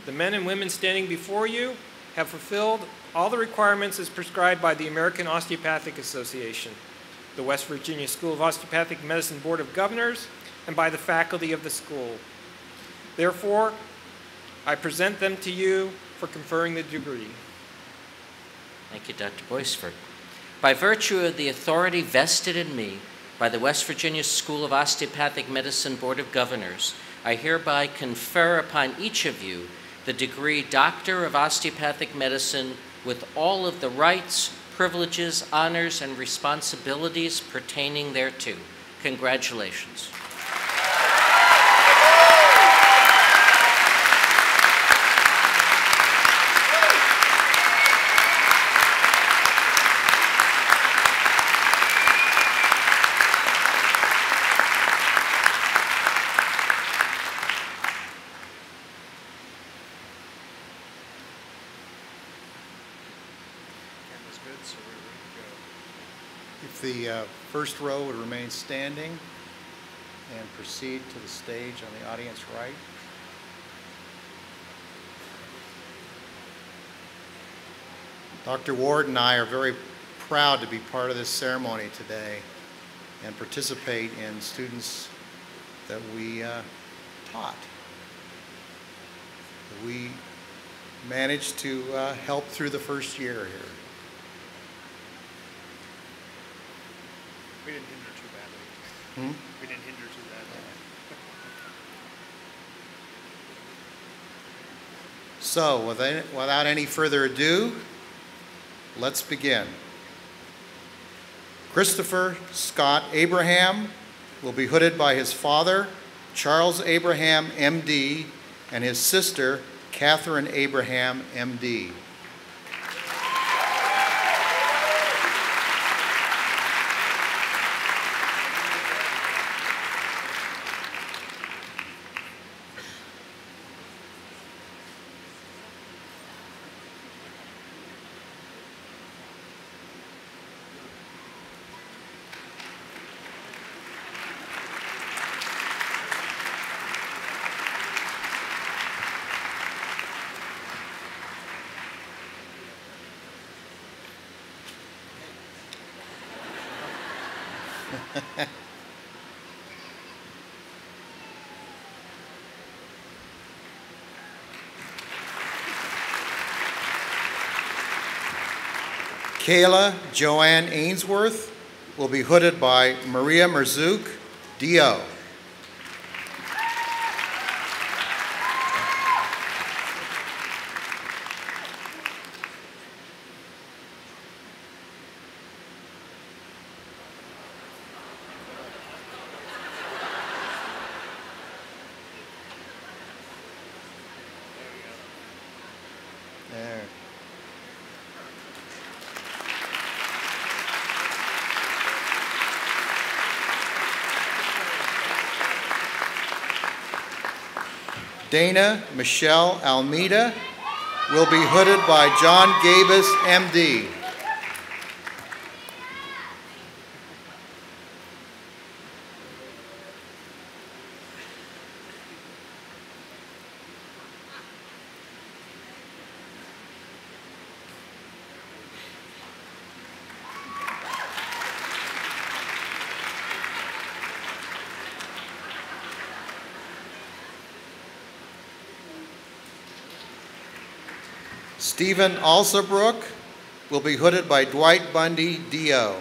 the men and women standing before you have fulfilled all the requirements as prescribed by the American Osteopathic Association, the West Virginia School of Osteopathic Medicine Board of Governors, and by the faculty of the school. Therefore, I present them to you for conferring the degree. Thank you, Dr. Boisford. By virtue of the authority vested in me by the West Virginia School of Osteopathic Medicine Board of Governors, I hereby confer upon each of you the degree Doctor of Osteopathic Medicine with all of the rights, privileges, honors, and responsibilities pertaining thereto. Congratulations. If the first row would remain standing and proceed to the stage on the audience right. Dr. Ward and I are very proud to be part of this ceremony today and participate in students that we taught. We managed to help through the first year here. We didn't hinder too badly. We didn't hinder too badly. So, without any further ado, let's begin. Christopher Scott Abraham will be hooded by his father, Charles Abraham, M.D., and his sister, Catherine Abraham, M.D. Kayla Joanne Ainsworth will be hooded by Maria Merzouk, D.O. There. Dana Michelle Almeida will be hooded by John Gabus, M.D. Stephen Alsabrook will be hooded by Dwight Bundy, D.O.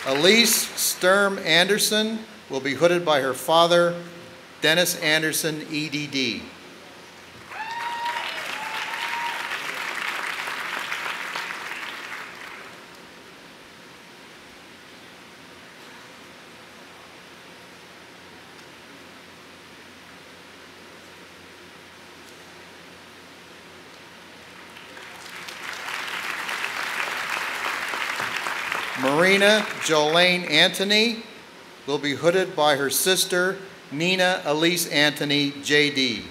Elise Sturm Anderson will be hooded by her father, Dennis Anderson, EDD. Marina Jolene Anthony will be hooded by her sister, Nina Elise Anthony, JD.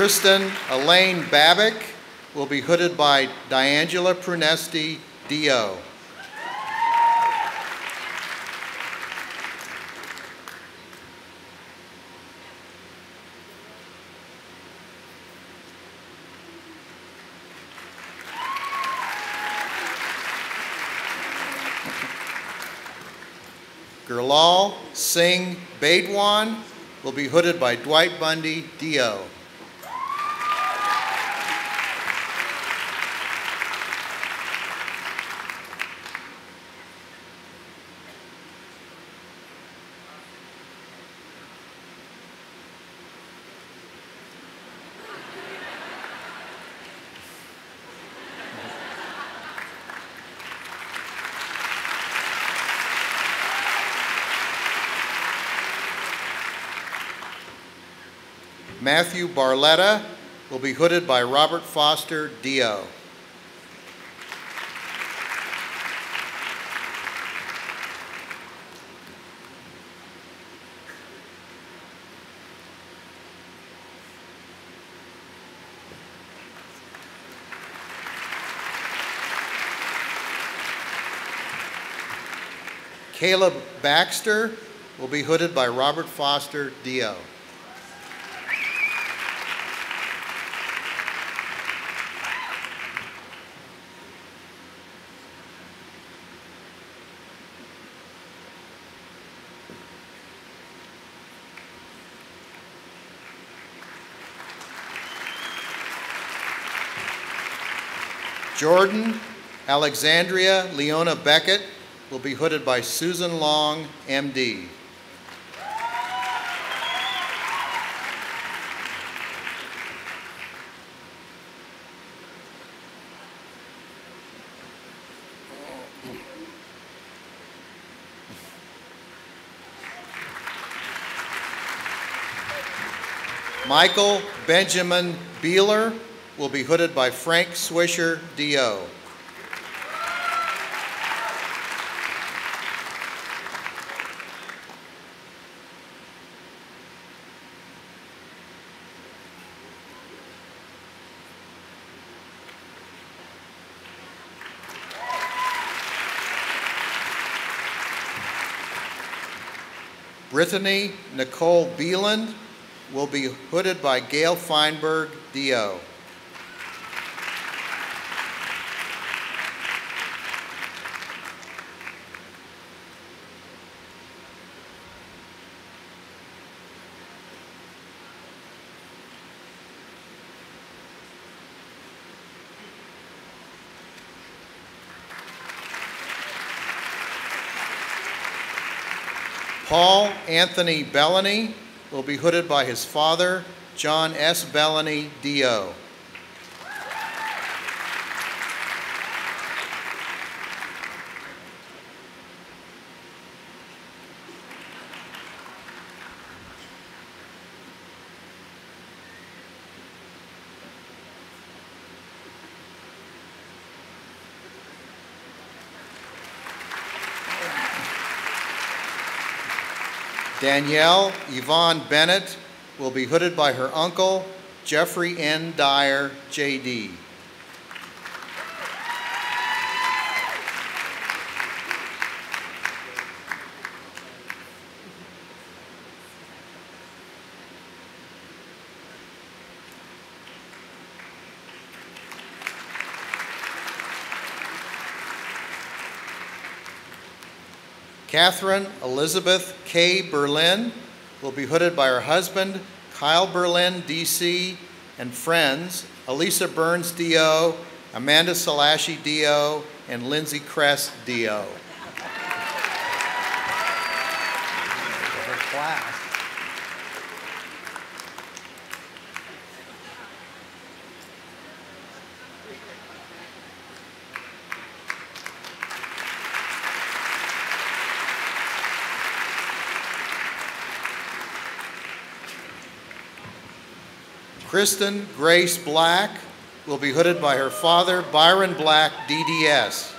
Kristen Elaine Babick will be hooded by Diangela Prunesti, D.O. Gurlal Singh Baidwan will be hooded by Dwight Bundy, D.O. Matthew Barletta will be hooded by Robert Foster, D.O. Caleb Baxter will be hooded by Robert Foster, D.O. Jordan Alexandria Leona Beckett will be hooded by Susan Long, M.D. Michael Benjamin Beeler will be hooded by Frank Swisher, D.O. Brittany Nicole Beeland will be hooded by Gail Feinberg, D.O. Paul Anthony Bellany will be hooded by his father, John S. Bellany, D.O. Danielle Yvonne Bennett will be hooded by her uncle, Jeffrey N. Dyer, J.D. Catherine Elizabeth K. Berlin will be hooded by her husband, Kyle Berlin, D.C., and friends, Elisa Burns, D.O., Amanda Salashi, D.O., and Lindsay Kress, D.O. Class. Kristen Grace Black will be hooded by her father, Byron Black, DDS.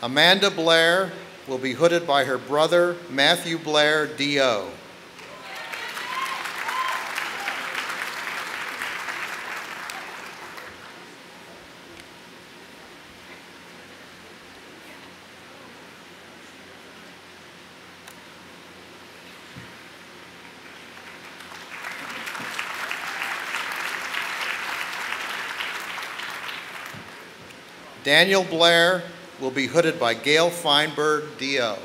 Amanda Blair will be hooded by her brother, Matthew Blair, D.O. Daniel Blair will be hooded by Gail Feinberg, D.O.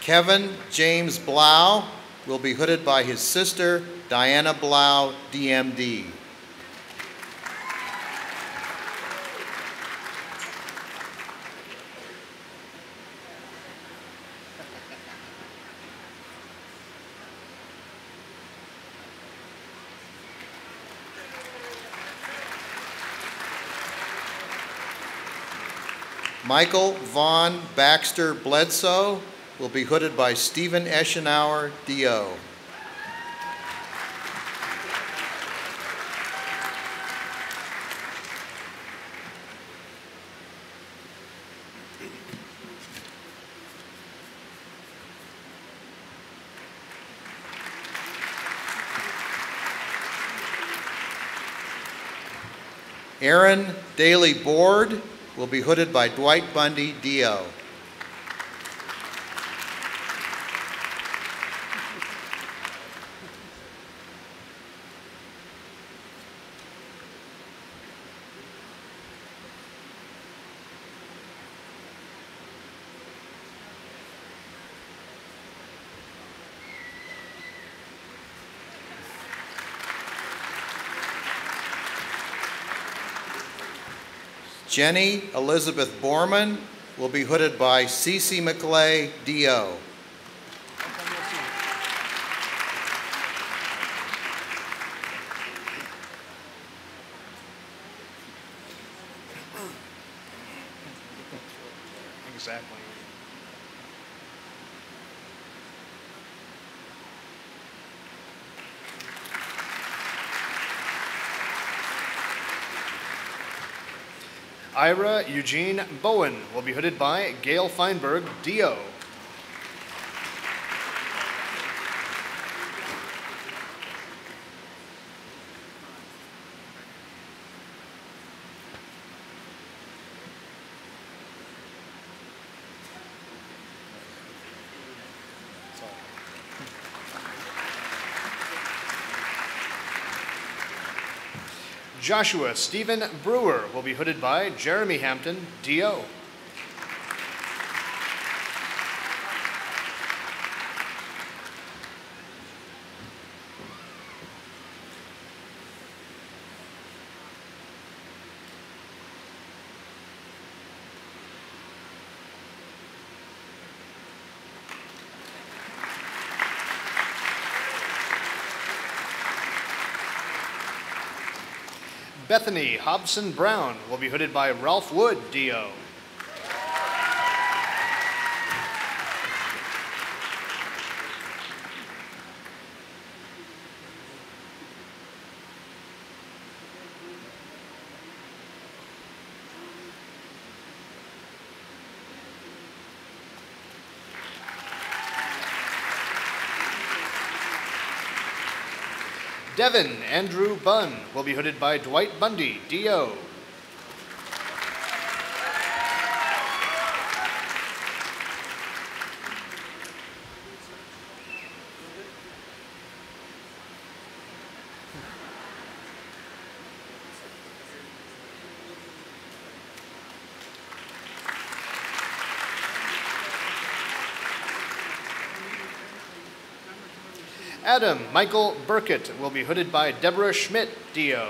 Kevin James Blau will be hooded by his sister, Diana Blau, DMD. Michael Vaughn Baxter Bledsoe will be hooded by Stephen Eschenauer, DO. Aaron Daly Board will be hooded by Dwight Bundy, DO. Jenny Elizabeth Borman will be hooded by Cece McClay, DO. Exactly. Ira Eugene Bowen will be hooded by Gail Feinberg, DO. Joshua Stephen Brewer will be hooded by Jeremy Hampton, DO. Bethany Hobson Brown will be hooded by Ralph Wood, DO. Devin Andrew Bunn will be hooded by Dwight Bundy, DO. Adam Michael Burkett will be hooded by Deborah Schmidt, DO.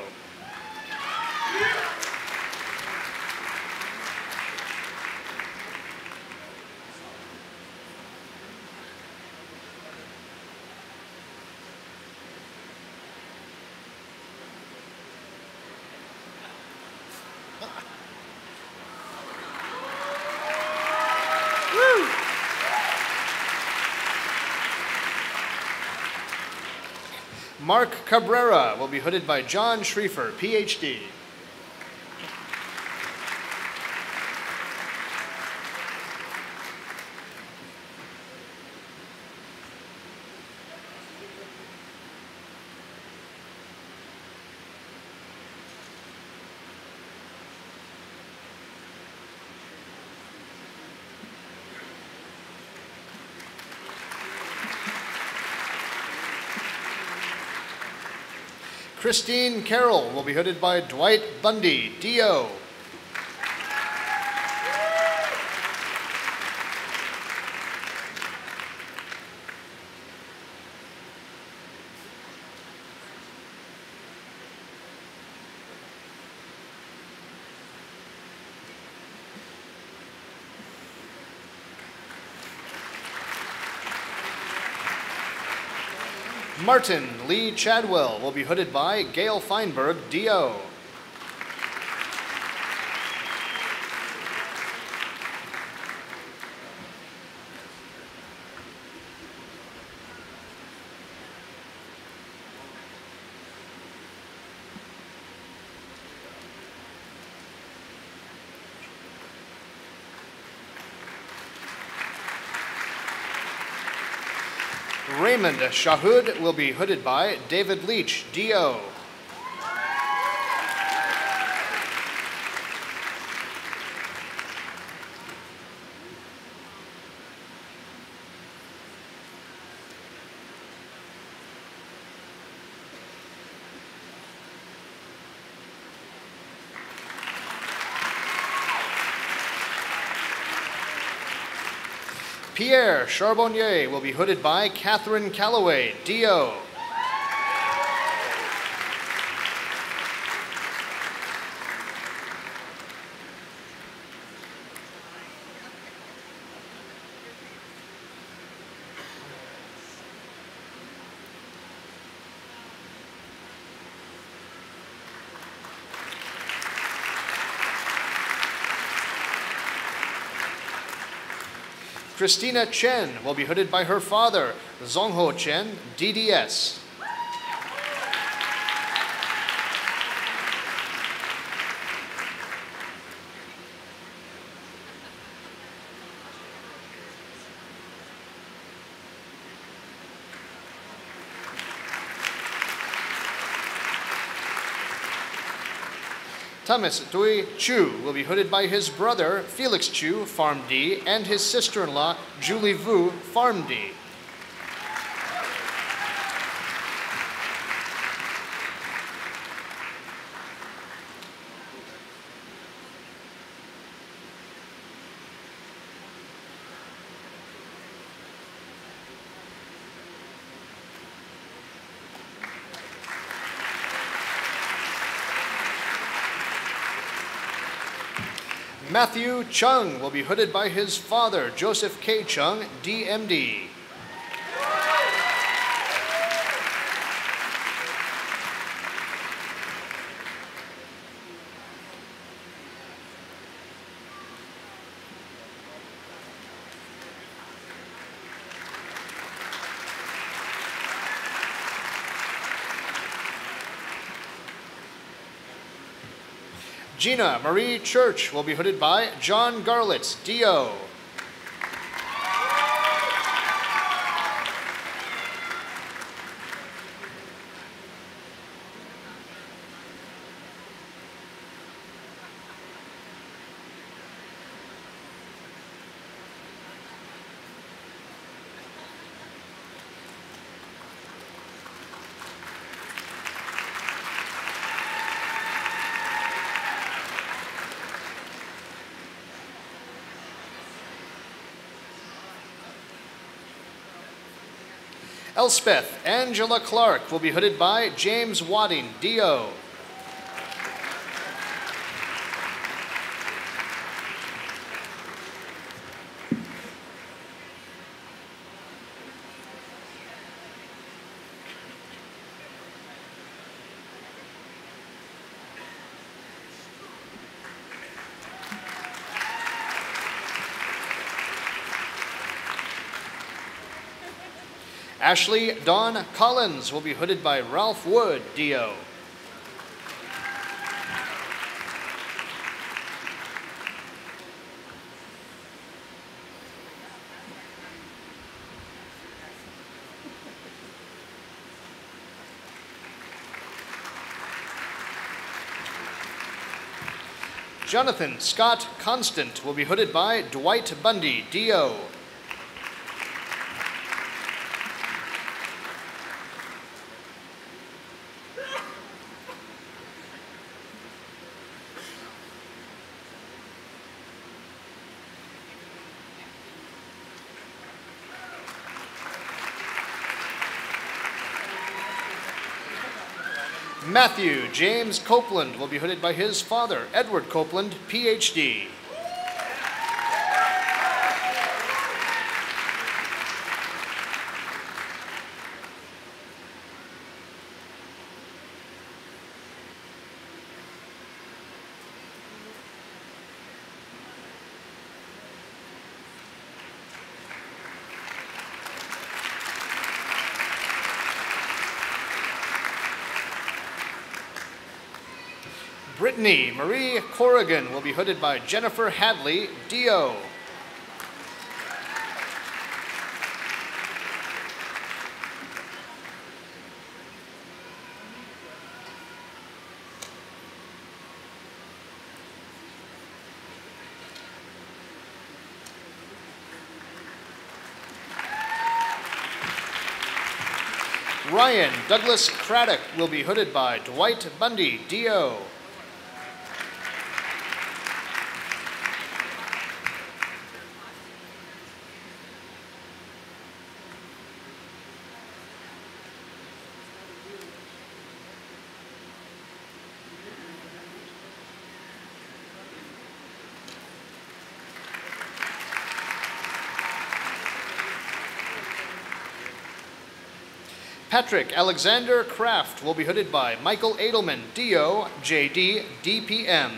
Mark Cabrera will be hooded by John Schriefer, PhD. Christine Carroll will be hooded by Dwight Bundy, DO. Martin Lee Chadwell will be hooded by Gail Feinberg, D.O. Raymond Shahud will be hooded by David Leach, D.O. Pierre Charbonnier will be hooded by Catherine Calloway, D.O. Christina Chen will be hooded by her father, Zongho Chen, DDS. Thomas Dui Chu will be hooded by his brother, Felix Chu, Farm D, and his sister-in-law, Julie Vu, Farm D. Matthew Chung will be hooded by his father, Joseph K. Chung, DMD. Gina Marie Church will be hooded by John Garlitz, D.O. Elspeth Angela Clark will be hooded by James Wadding, D.O. Ashley Dawn Collins will be hooded by Ralph Wood, D.O. Jonathan Scott Constant will be hooded by Dwight Bundy, D.O. Matthew James Copeland will be hooded by his father, Edward Copeland, Ph.D. Brittany Marie Corrigan will be hooded by Jennifer Hadley, D.O. Ryan Douglas Craddock will be hooded by Dwight Bundy, D.O. Patrick Alexander Kraft will be hooded by Michael Edelman, D.O., J.D., D.P.M.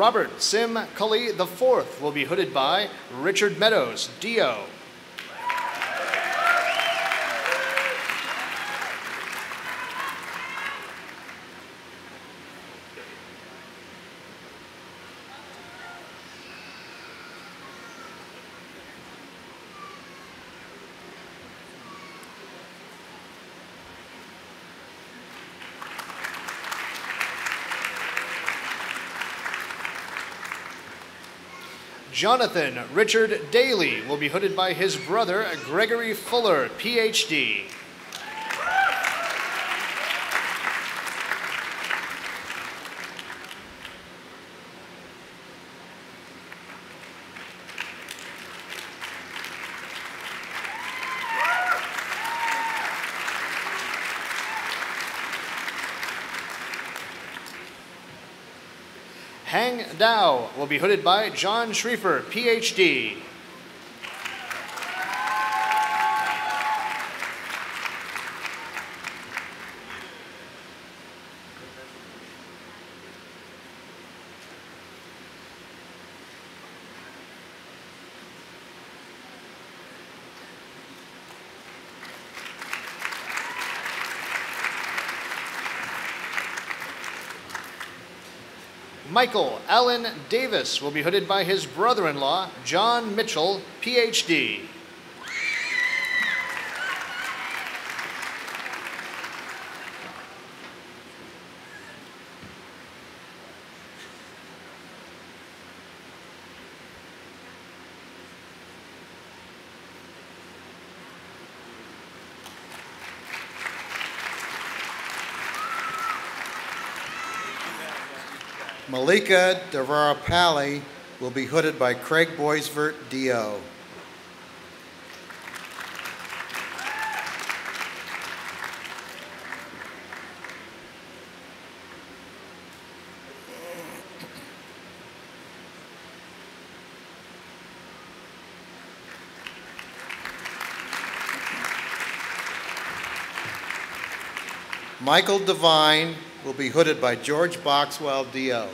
Robert Sim Cully IV will be hooded by Richard Meadows, D.O. Jonathan Richard Daly will be hooded by his brother, Gregory Fuller, Ph.D. Hang Dao will be hooded by John Schriefer, Ph.D. Michael Allen Davis will be hooded by his brother-in-law, John Mitchell, Ph.D. Malika Devarapalli will be hooded by Craig Boisvert, D.O. Michael Devine will be hooded by George Boxwell, D.O.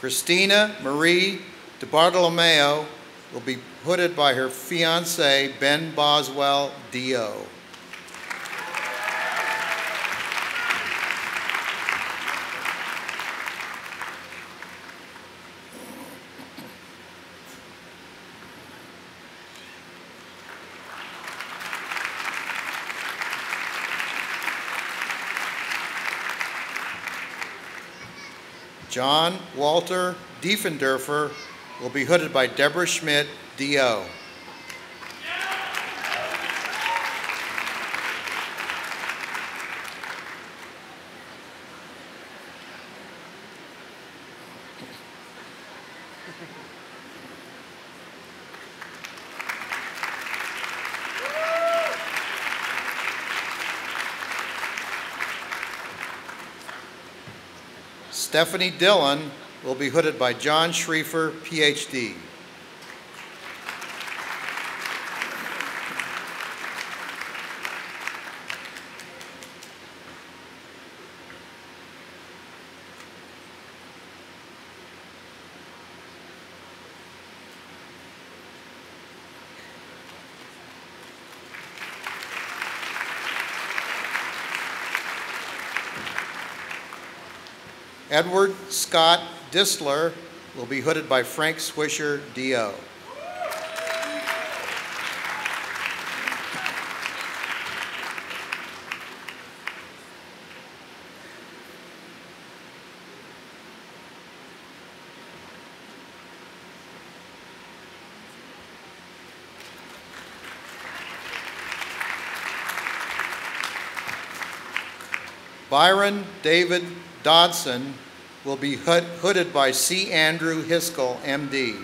Christina Marie DeBartolomeo will be hooded by her fiancé, Ben Boswell, D.O. John Walter Diefendorfer will be hooded by Deborah Schmidt, D.O. Stephanie Dillon will be hooded by John Schriefer, PhD. Edward Scott Disler will be hooded by Frank Swisher, DO. Byron David Dodson will be hooded by C. Andrew Hiskell, MD.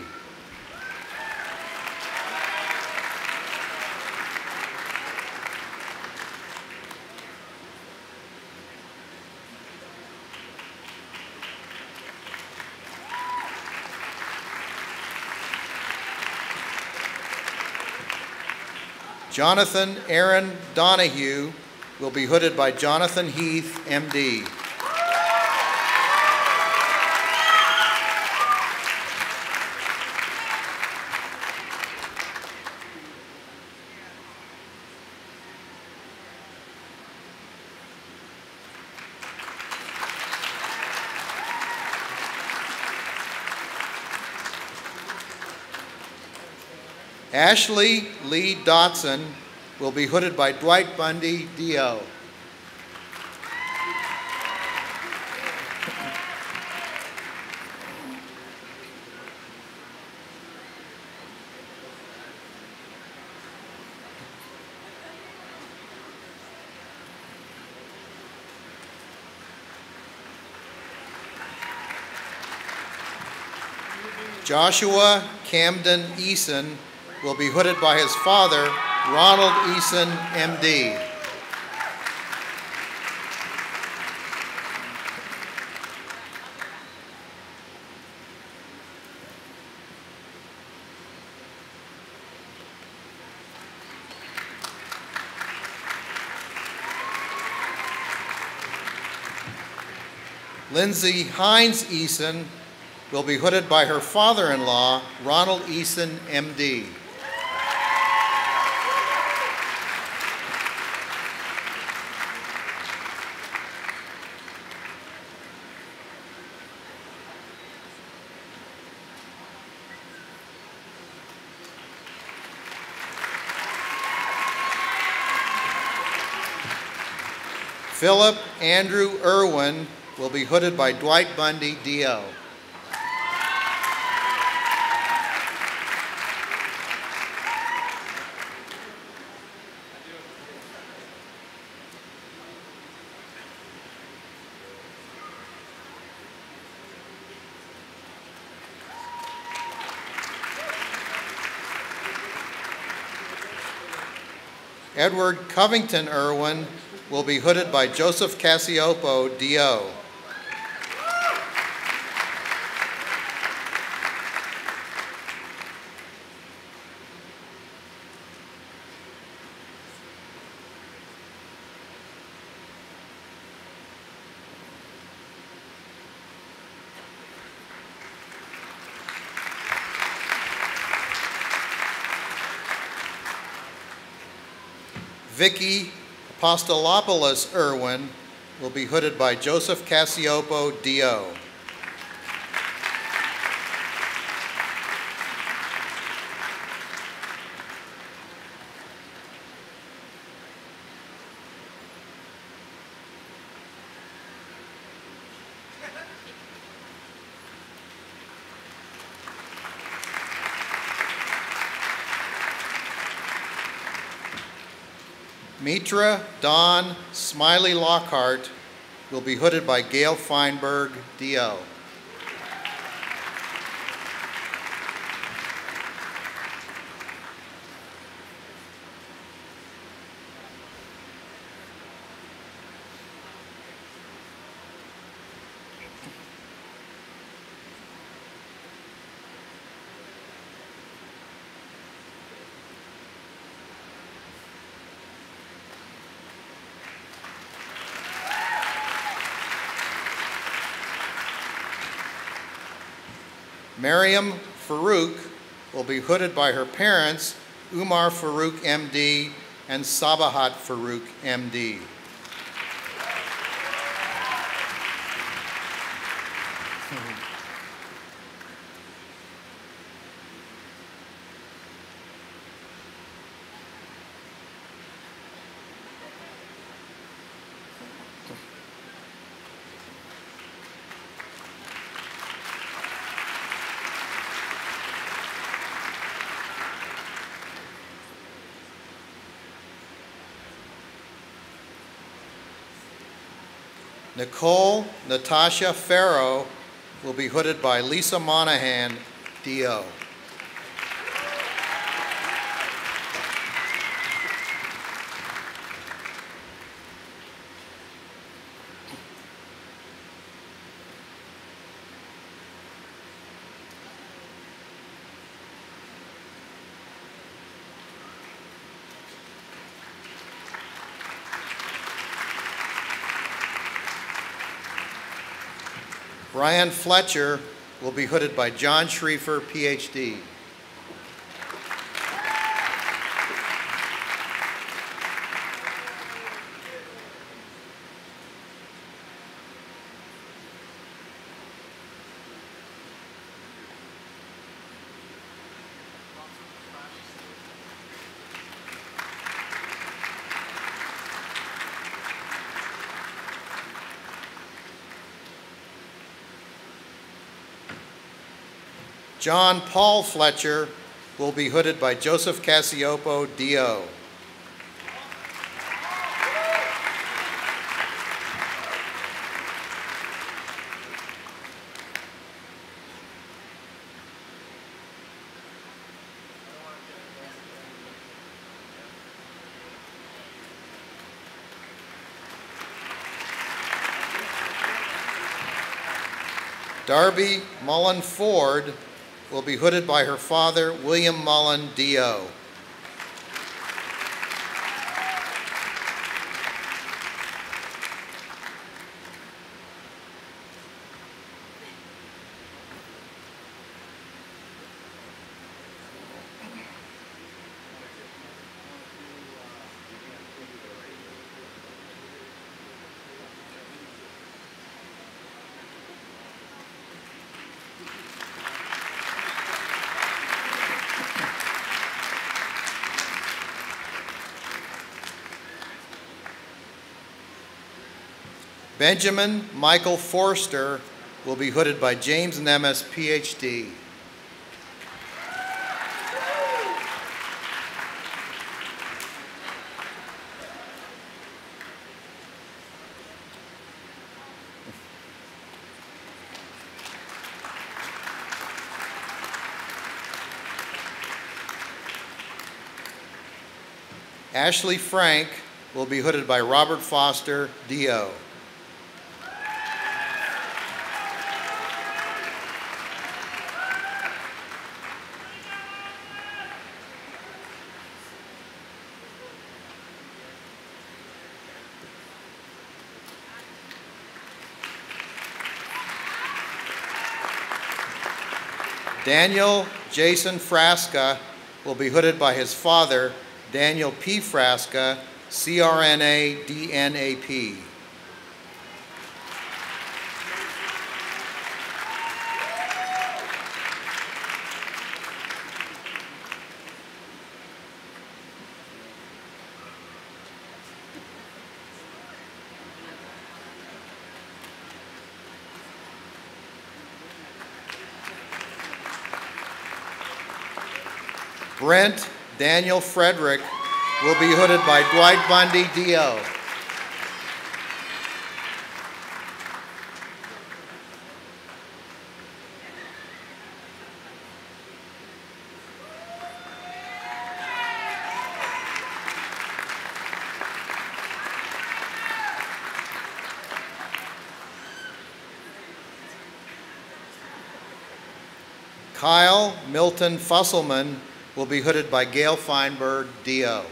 Jonathan Aaron Donahue will be hooded by Jonathan Heath, MD. Ashley Lee Dotson will be hooded by Dwight Bundy, DO. Joshua Camden Eason will be hooded by his father, Ronald Eason, MD. Lindsay Hines Eason will be hooded by her father-in-law, Ronald Eason, MD. Philip Andrew Irwin will be hooded by Dwight Bundy, DO. Edward Covington Irwin will be hooded by Joseph Cassiopo, DO. Vicky Apostolopoulos Irwin will be hooded by Joseph Cassiopo, DO. Mitra Dawn Smiley Lockhart will be hooded by Gail Feinberg, DO. Mariam Farouk will be hooded by her parents, Umar Farouk, MD, and Sabahat Farouk, MD. Nicole Natasha Farrow will be hooded by Lisa Monahan, DO. Brian Fletcher will be hooded by John Schriefer, PhD. John Paul Fletcher will be hooded by Joseph Cassiopo, DO. Darby Mullen Ford will be hooded by her father, William Mullen, D.O. Benjamin Michael Forster will be hooded by James Nemes, PhD. Ashley Frank will be hooded by Robert Foster, D.O. Daniel Jason Frasca will be hooded by his father, Daniel P. Frasca, CRNA DNAP. Brent Daniel Frederick will be hooded by Dwight Bundy, D.O. Kyle Milton Fusselman will be hooded by Gail Feinberg, D.O.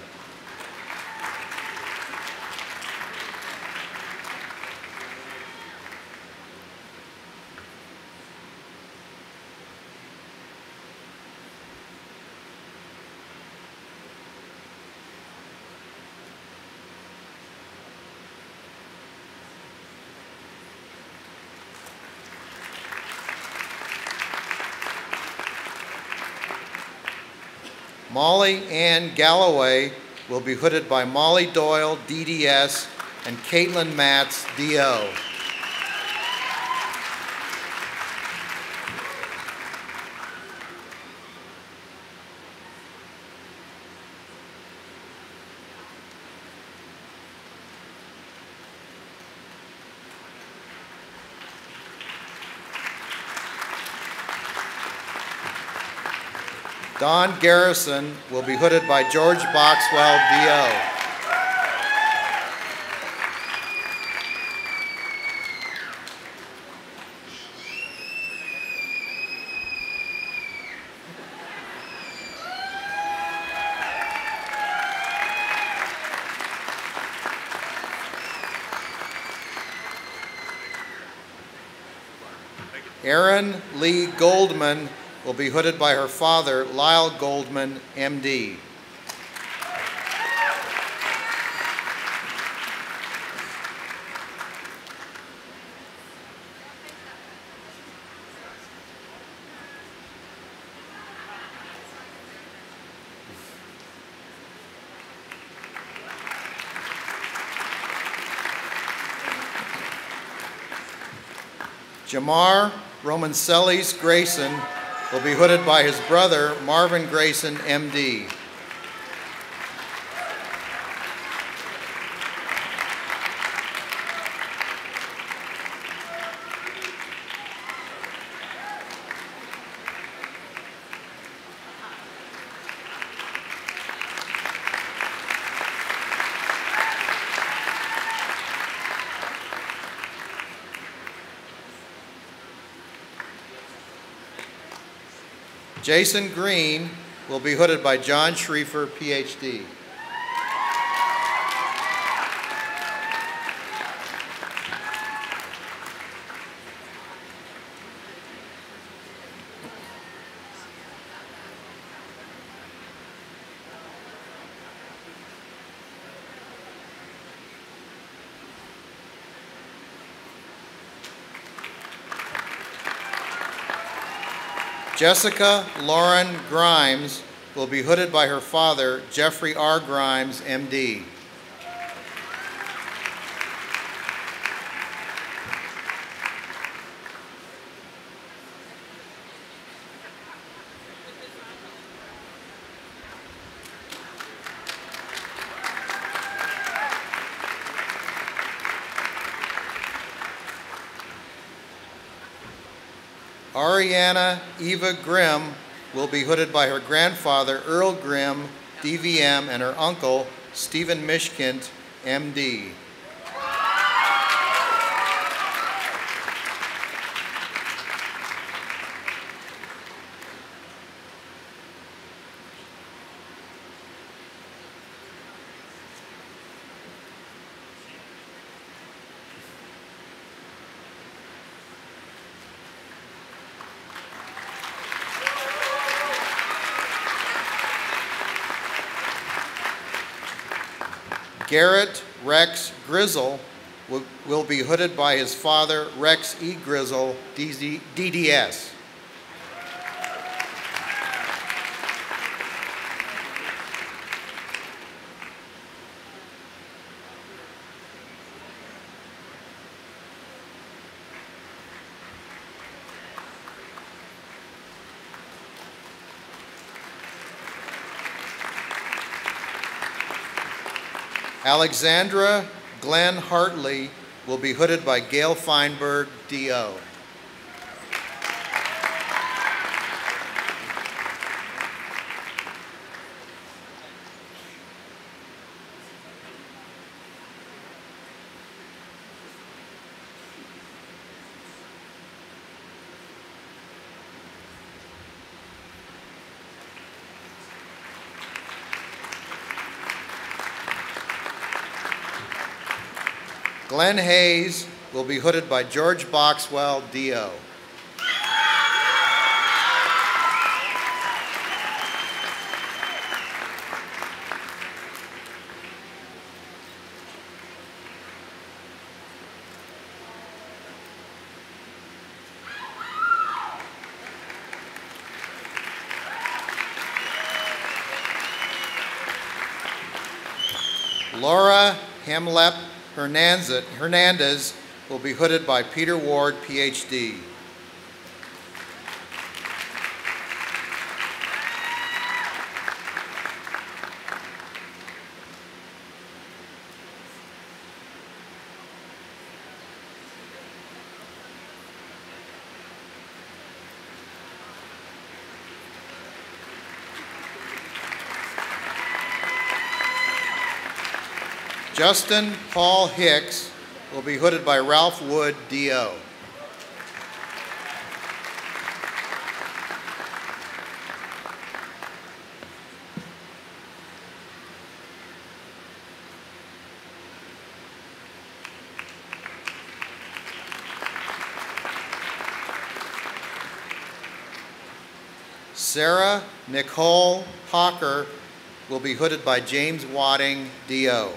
Molly Ann Galloway will be hooded by Molly Doyle, DDS, and Caitlin Matz, DO. Don Garrison will be hooded by George Boxwell, DO. Erin Lee Goldman will be hooded by her father, Lyle Goldman, MD. Jamar Romancellis Grayson will be hooded by his brother, Marvin Grayson, MD. Jason Green will be hooded by John Schriefer, PhD. Jessica Lauren Grimes will be hooded by her father, Jeffrey R. Grimes, MD. Ariana Eva Grimm will be hooded by her grandfather, Earl Grimm, DVM, and her uncle, Stephen Mishkint, MD. Garrett Rex Grizzle will be hooded by his father, Rex E. Grizzle, DDS. Alexandra Glenn Hartley will be hooded by Gail Feinberg, DO. Glenn Hayes will be hooded by George Boxwell, DO. Laura Hemlep Hernandez will be hooded by Peter Ward, PhD. Justin Paul Hicks will be hooded by Ralph Wood, D.O. Sarah Nicole Hawker will be hooded by James Wadding, D.O.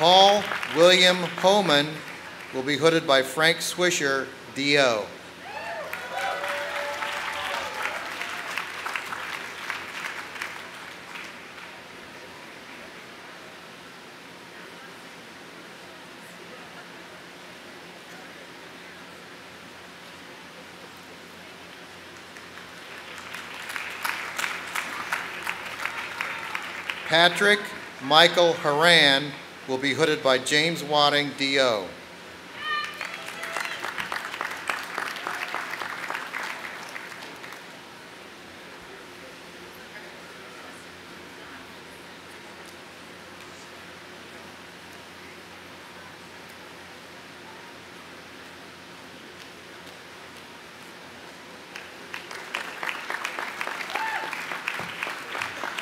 Paul William Homan will be hooded by Frank Swisher, D.O. Patrick Michael Haran will be hooded by James Wadding, D.O.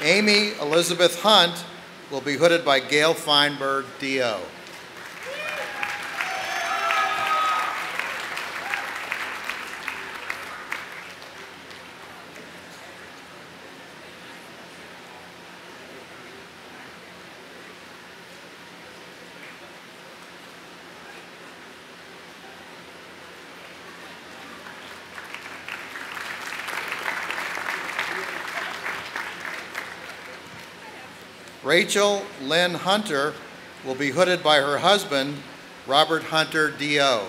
Amy Elizabeth Hunt will be hooded by Gail Feinberg, D.O. Rachel Lynn Hunter will be hooded by her husband, Robert Hunter, D.O.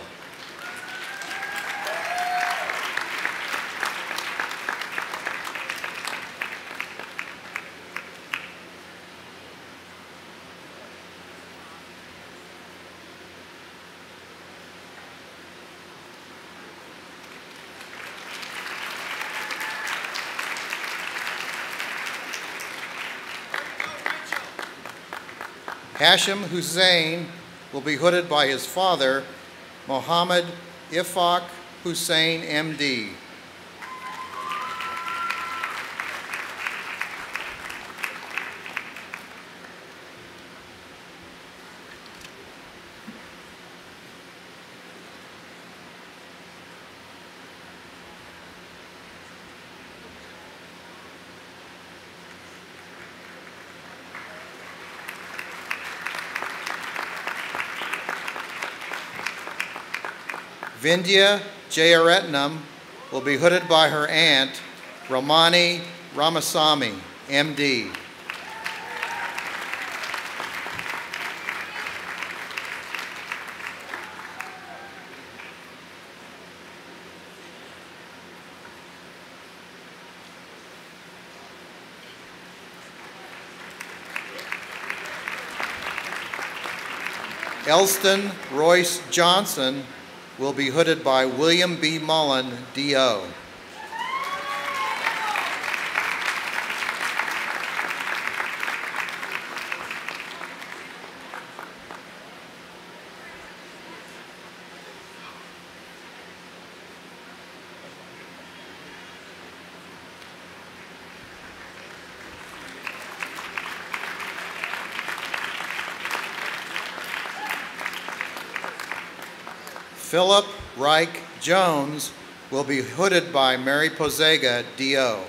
Hashim Hussein will be hooded by his father, Mohammed Ifak Hussein, M.D. Vindhya Jayaretnam will be hooded by her aunt, Ramani Ramasamy, M.D. Elston Royce Johnson will be hooded by William B. Mullen, D.O. Philip Reich Jones will be hooded by Mary Pozega, DO.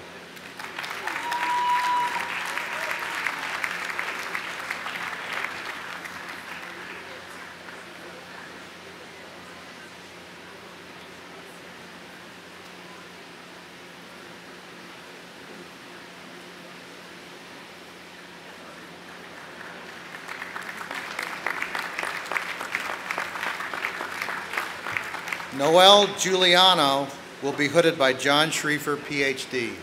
Noel Giuliano will be hooded by John Schriefer, PhD.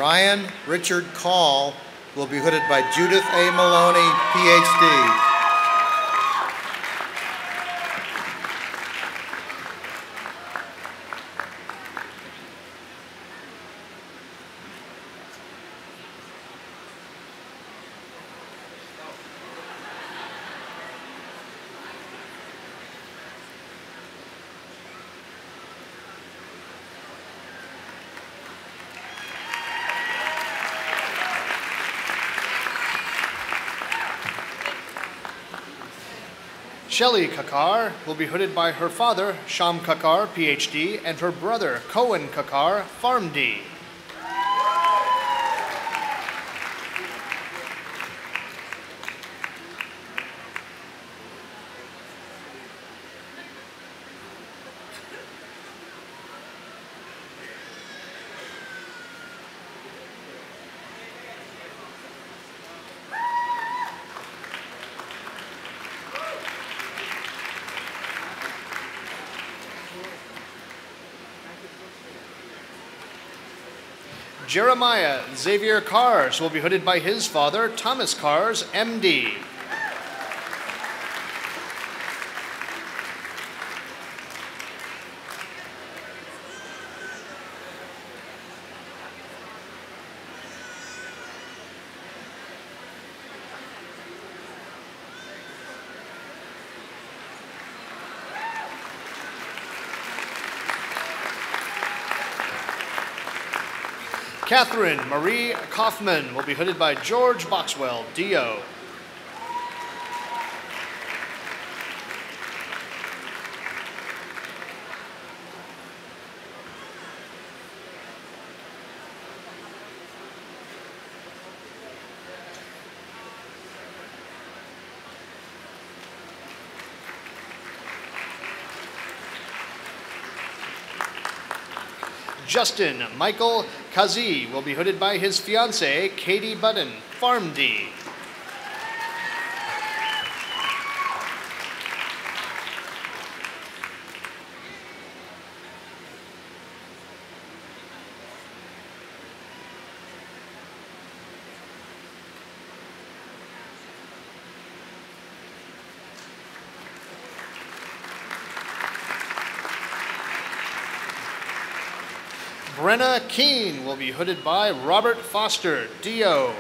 Ryan Richard Call will be hooded by Judith A. Maloney, PhD. Shelley Kakar will be hooded by her father, Sham Kakar, PhD, and her brother, Cohen Kakar, PharmD. Jeremiah Xavier Cars will be hooded by his father, Thomas Cars, MD. Catherine Marie Kaufman will be hooded by George Boxwell, DO. Justin Michael Kazi will be hooded by his fiancée, Katie Budden, PharmD. Brenna Keene will be hooded by Robert Foster, DO.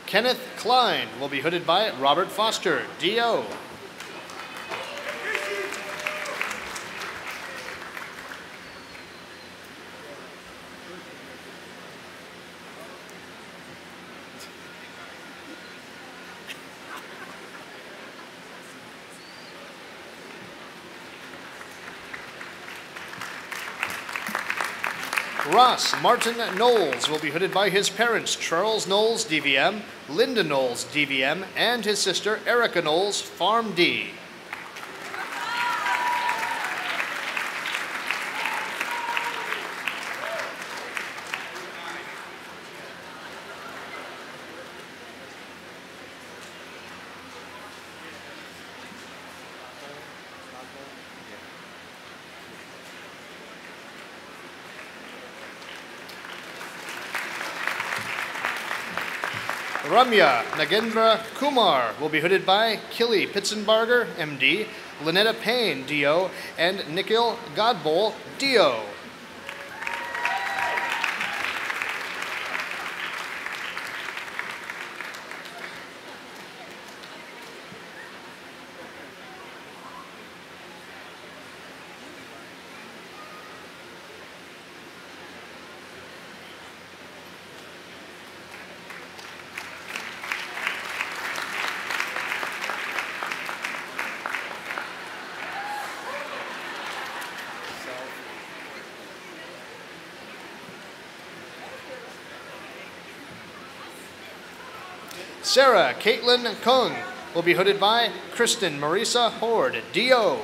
Kenneth Klein will be hooded by Robert Foster, DO. Ross Martin Knowles will be hooded by his parents, Charles Knowles, DVM, Linda Knowles, DVM, and his sister, Erica Knowles, PharmD. Ramya Nagendra Kumar will be hooded by Killy Pitzenbarger, MD, Lynetta Payne, DO, and Nikhil Godbol, DO. Sarah Caitlin Kung will be hooded by Kristen Marisa Horde, DO.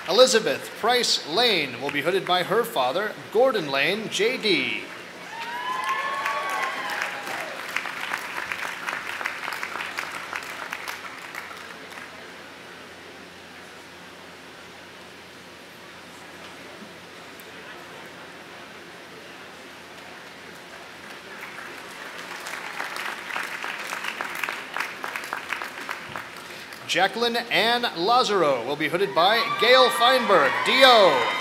Elizabeth Price Lane will be hooded by her father, Gordon Lane, JD. Jacqueline Ann Lazaro will be hooded by Gail Feinberg, DO.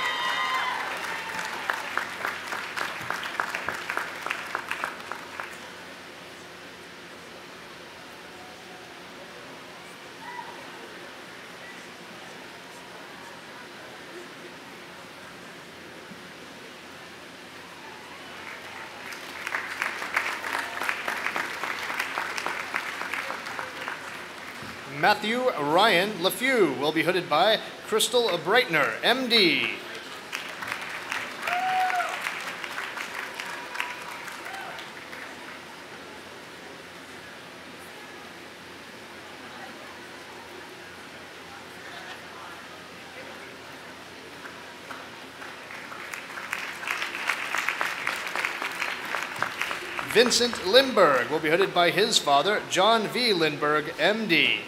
Matthew Ryan LeFew will be hooded by Crystal Breitner, MD. Vincent Lindbergh will be hooded by his father, John V. Lindbergh, MD.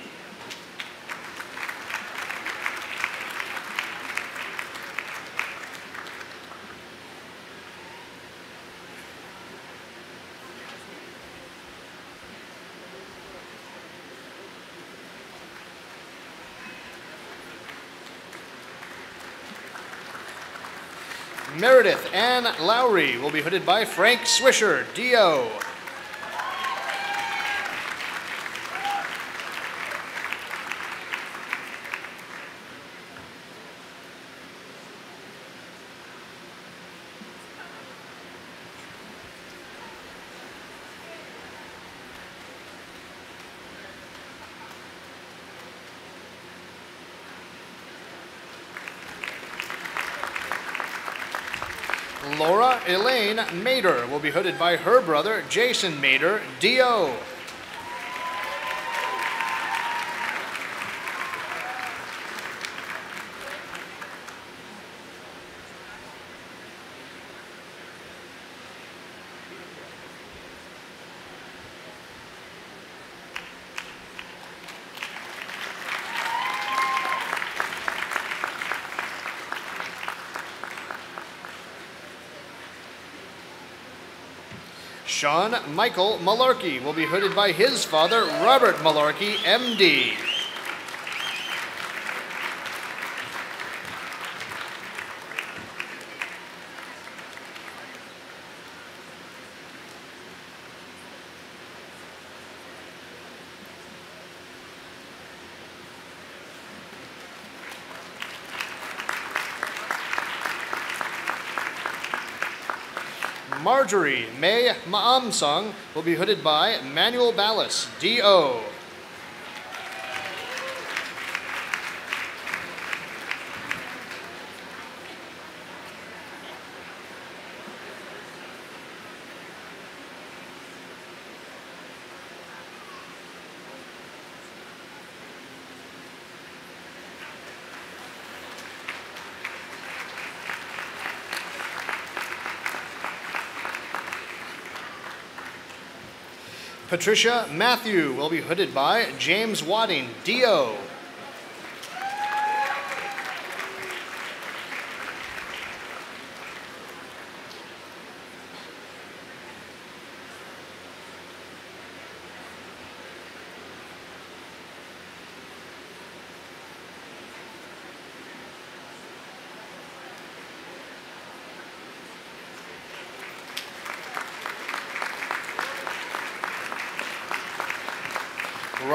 Meredith Ann Lowry will be hooded by Frank Swisher, DO. Laura Elaine Mader will be hooded by her brother, Jason Mader, DO. Sean Michael Malarkey will be hooded by his father, Robert Malarkey, MD. Marjorie May Maamsung will be hooded by Manuel Ballas, DO. Patricia Matthew will be hooded by James Wadding, D.O.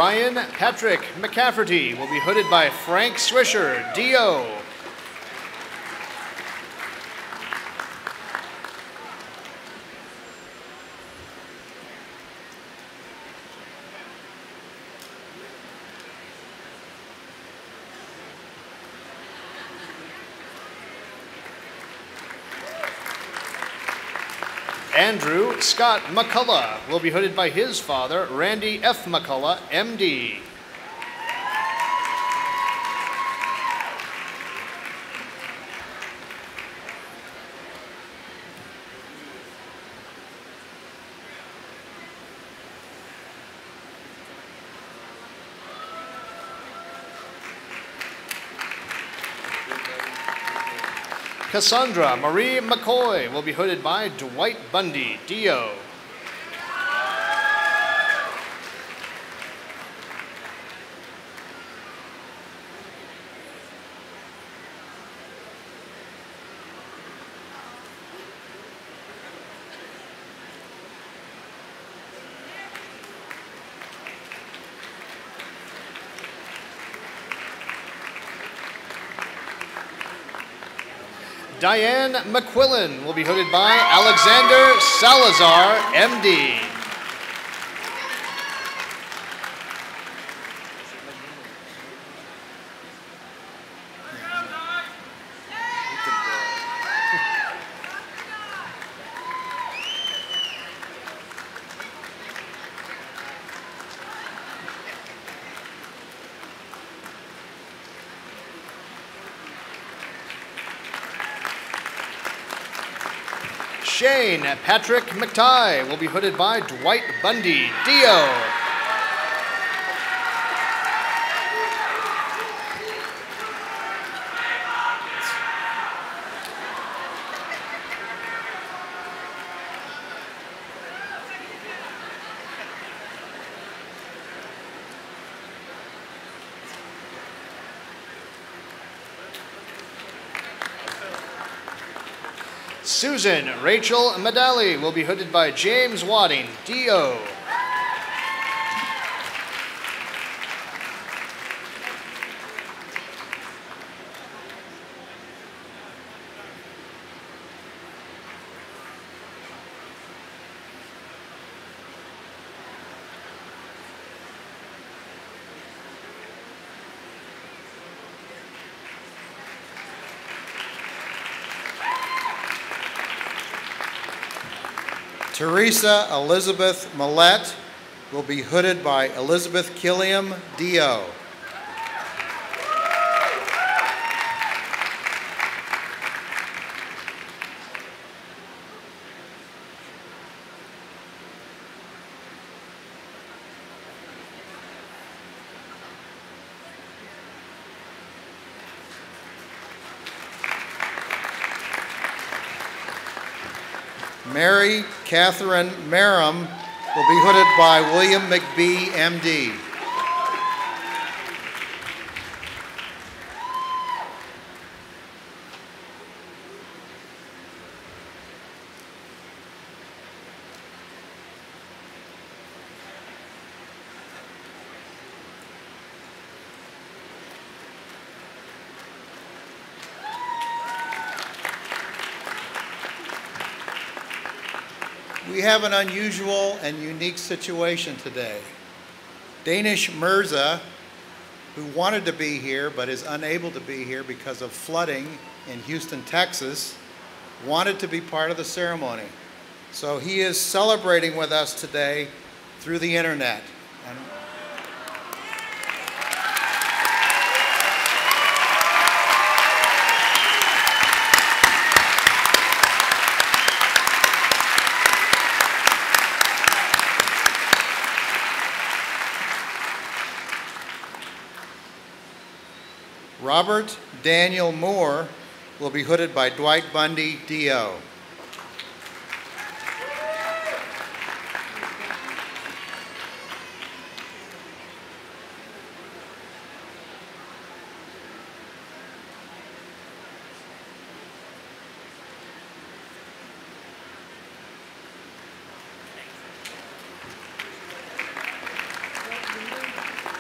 Ryan Patrick McCafferty will be hooded by Frank Swisher, D.O. Andrew Scott McCullough will be hooded by his father, Randy F. McCullough, M.D. Cassandra Marie McCoy will be hooded by Dwight Bundy, D.O. Diane McQuillan will be hooded by Alexander Salazar, M.D. Shane Patrick McTighe will be hooded by Dwight Bundy, D.O. Susan Rachel Medali will be hooded by James Wadding, D.O. Teresa Elizabeth Millette will be hooded by Elizabeth Killiam, D.O. Mary Catherine Merrim will be hooded by William McBee, M.D. We have an unusual and unique situation today. Danish Mirza, who wanted to be here but is unable to be here because of flooding in Houston, Texas, wanted to be part of the ceremony. So he is celebrating with us today through the internet. And Robert Daniel Moore will be hooded by Dwight Bundy, D.O.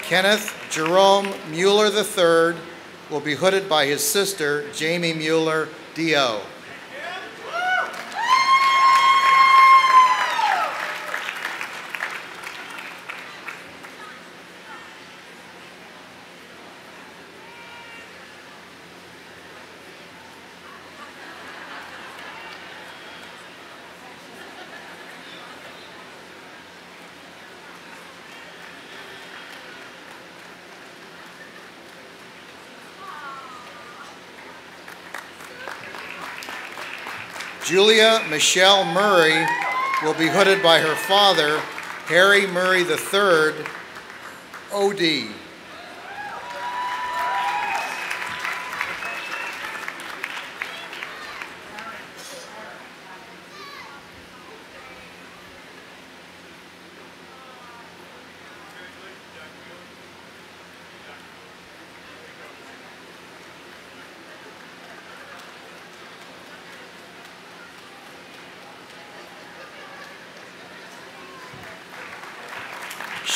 Kenneth Jerome Mueller III will be hooded by his sister, Jamie Mueller, D.O. Julia Michelle Murray will be hooded by her father, Harry Murray III, O.D.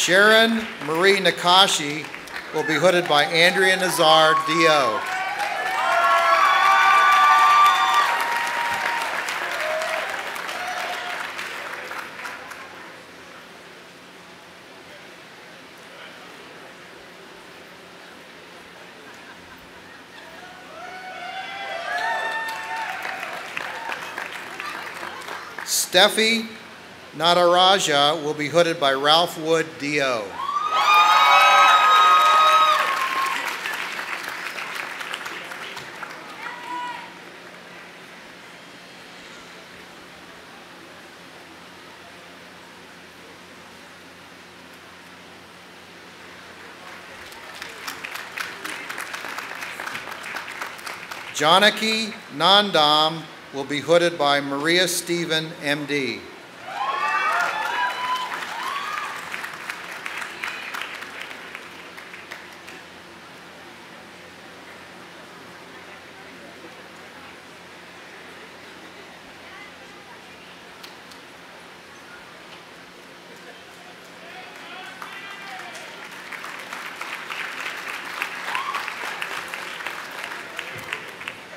Sharon Marie Nakashi will be hooded by Andrea Nazar, D.O. Steffi Nataraja will be hooded by Ralph Wood, D.O. Janaki Nandam will be hooded by Maria Stephen, M.D.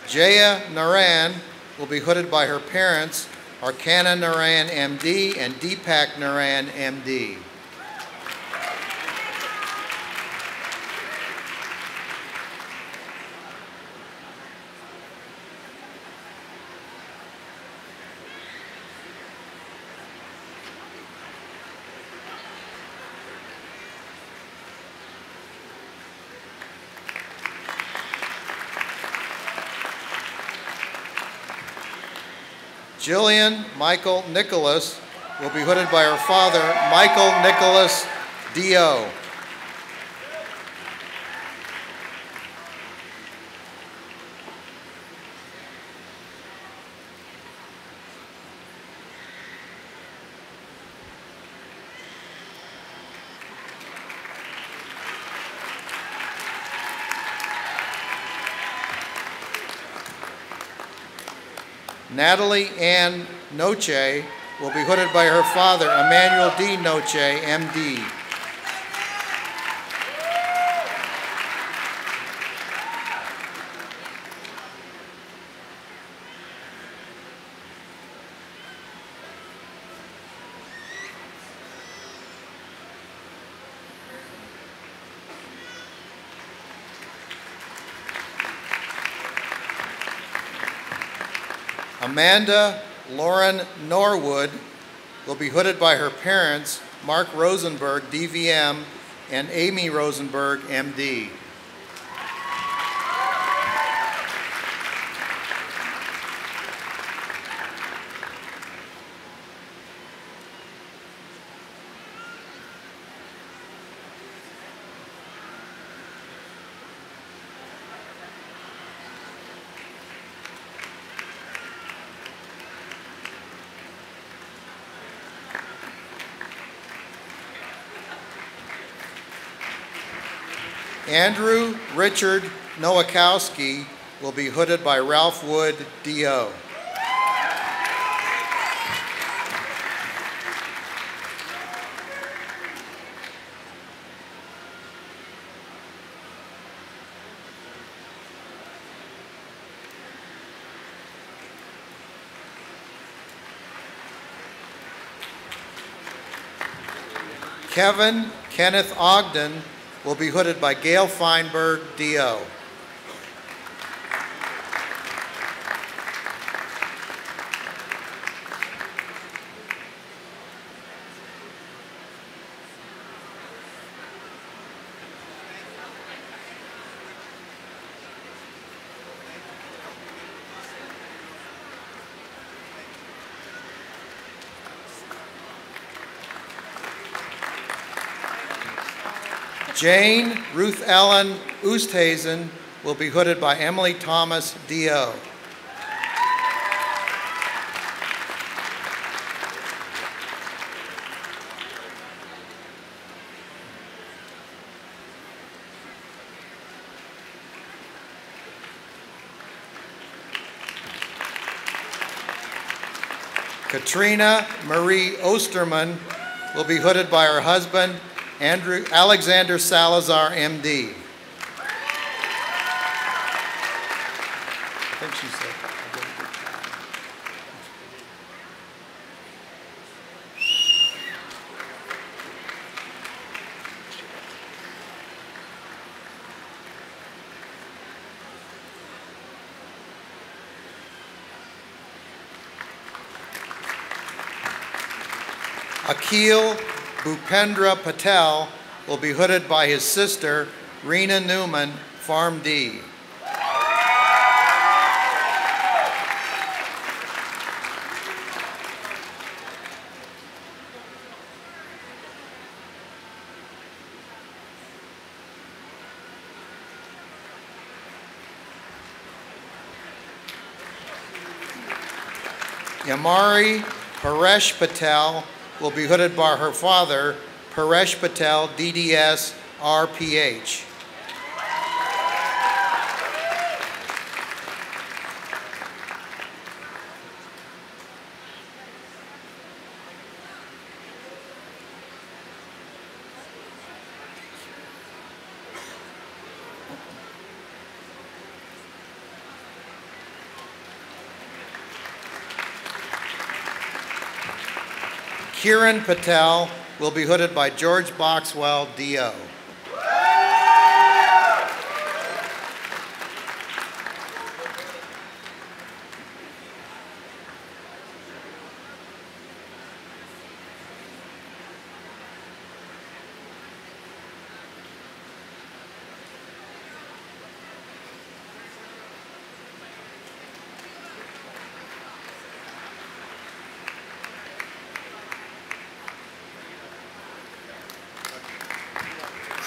Jaya Naran will be hooded by her parents, Arcana Naran, M.D. and Deepak Naran, M.D. Jillian Michael Nicholas will be hooded by her father, Michael Nicholas, D.O. Natalie Ann Noche will be hooded by her father, Emmanuel D. Noche, M.D. Amanda Lauren Norwood will be hooded by her parents, Mark Rosenberg, DVM, and Amy Rosenberg, MD. Andrew Richard Nowakowski will be hooded by Ralph Wood, D.O. Kevin Kenneth Ogden will be hooded by Gail Feinberg, D.O. Jane Ruth Ellen Oosthuizen will be hooded by Emily Thomas, D.O. Katrina Marie Osterman will be hooded by her husband, Alexander Salazar, M.D. I think she said, I did a good job. Akhil Bhupendra Patel will be hooded by his sister, Rena Newman, Farm D. Yamari Paresh Patel will be hooded by her father, Paresh Patel, DDS, RPH. Kiran Patel will be hooded by George Boxwell, D.O.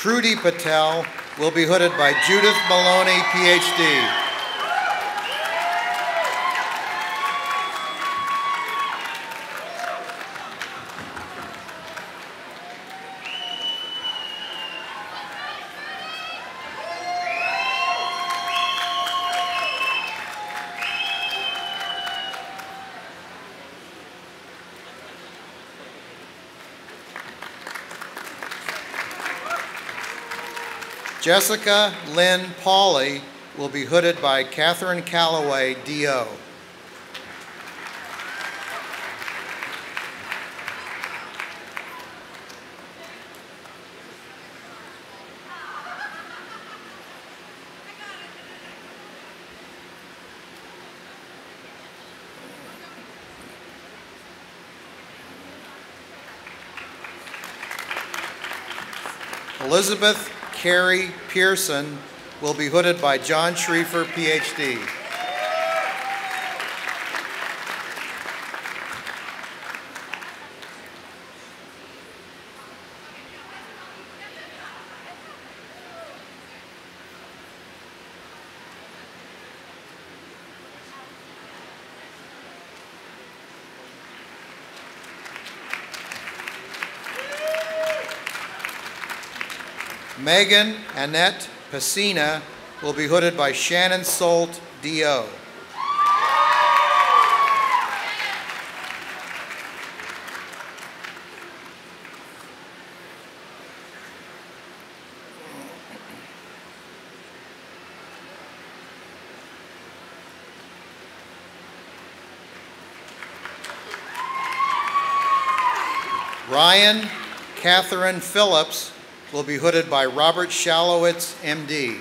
Kruti Patel will be hooded by Judith Maloney, Ph.D. Jessica Lynn Pauley will be hooded by Catherine Calloway, D.O. Elizabeth Carrie Pearson will be hooded by John Schriefer, Ph.D. Megan Annette Pacina will be hooded by Shannon Solt, D.O. Ryan Catherine Phillips will be hooded by Robert Shalowitz, M.D.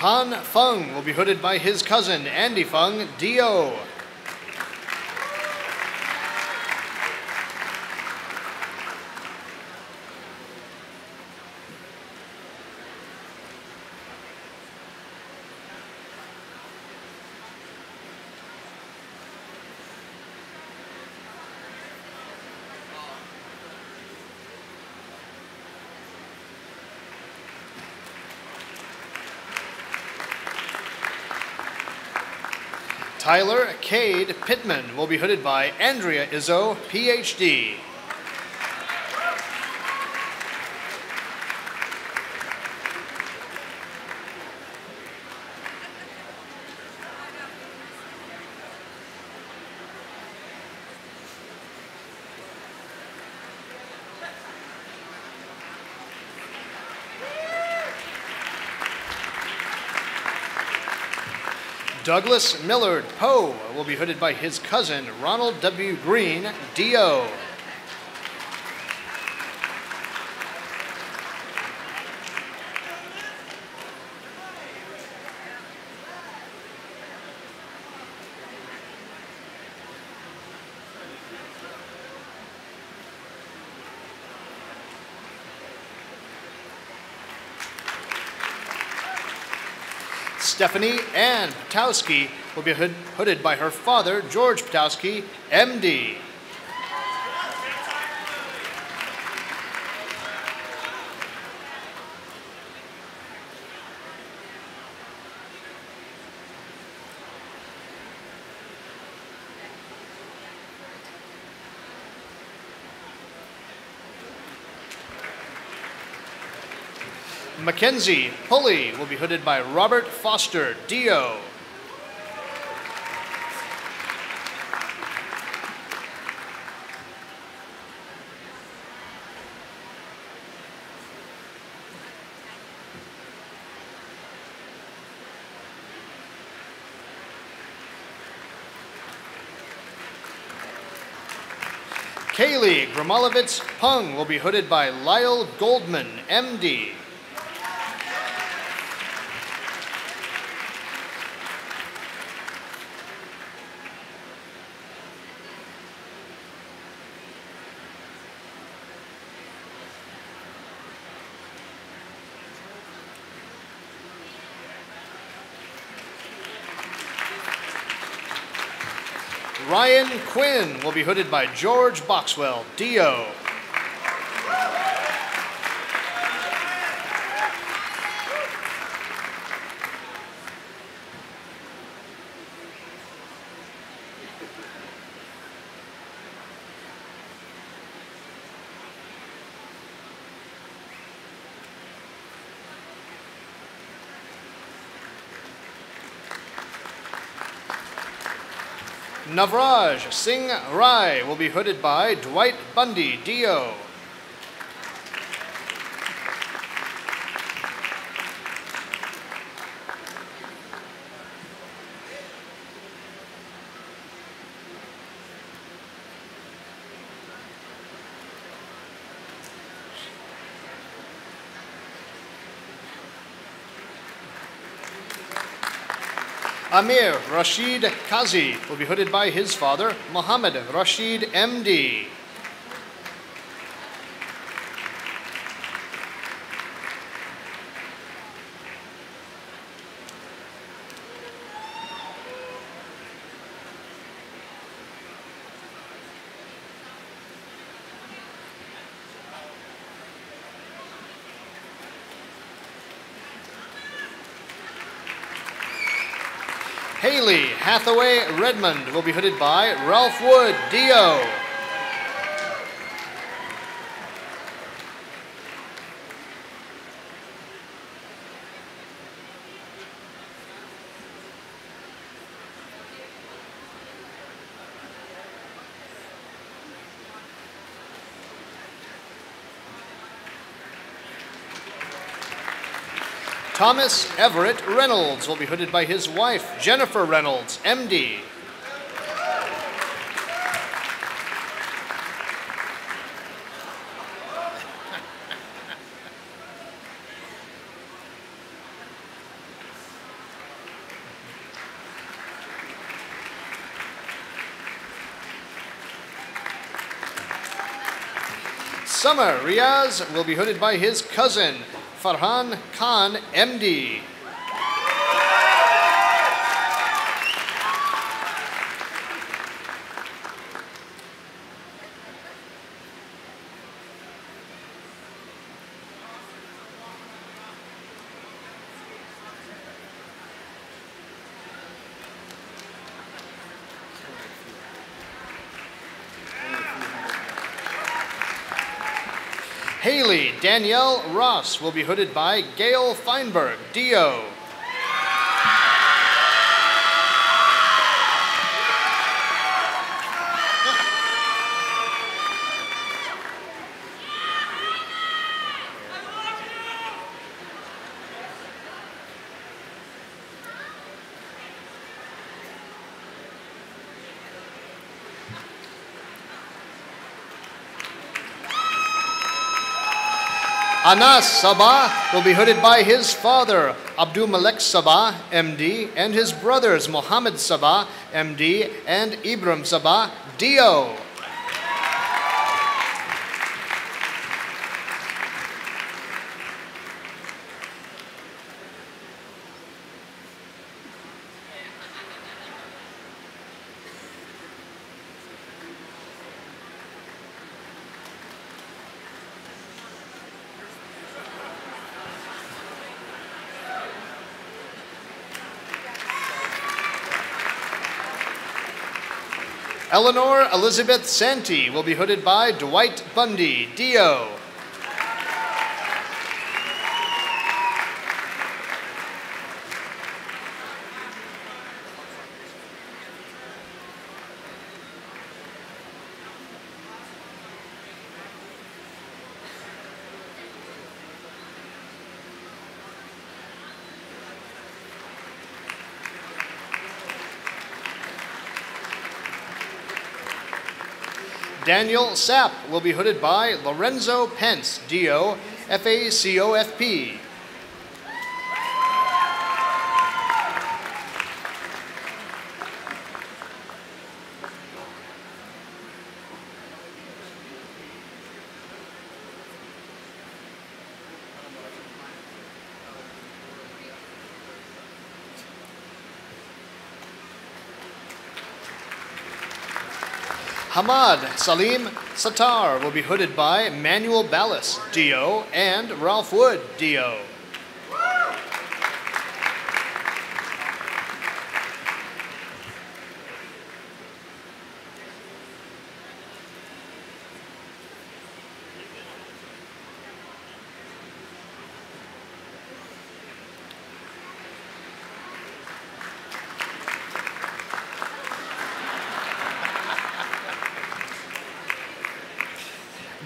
Han Feng will be hooded by his cousin, Andy Feng, D.O. Tyler Cade Pittman will be hooded by Andrea Izzo, Ph.D. Douglas Millard Poe will be hooded by his cousin, Ronald W. Green, D.O. Stephanie Ann Ptowski will be hooded by her father, George Ptowski, M.D. Mackenzie Pulley will be hooded by Robert Foster, D.O. Kaylee Gromolowitz Pung will be hooded by Lyle Goldman, M.D. Ryan Quinn will be hooded by George Boxwell, D.O. Navraj Singh Rai will be hooded by Dwight Bundy, D.O. Amir Rashid Kazi will be hooded by his father, Mohammed Rashid, MD. Haley Hathaway Redmond will be hooded by Ralph Wood, D.O. Thomas Everett Reynolds will be hooded by his wife, Jennifer Reynolds, MD. Summer Riaz will be hooded by his cousin, Farhan Khan, MD. Haley Danielle Ross will be hooded by Gail Feinberg, D.O. Anas Sabah will be hooded by his father, Abdul Malek Sabah, MD, and his brothers, Mohammed Sabah, MD, and Ibrahim Sabah, D.O. Eleanor Elizabeth Santee will be hooded by Dwight Bundy, D.O. Daniel Sapp will be hooded by Lorenzo Pence, D.O., FACOFP. Hamad Salim Sattar will be hooded by Manuel Ballas, D.O., and Ralph Wood, D.O.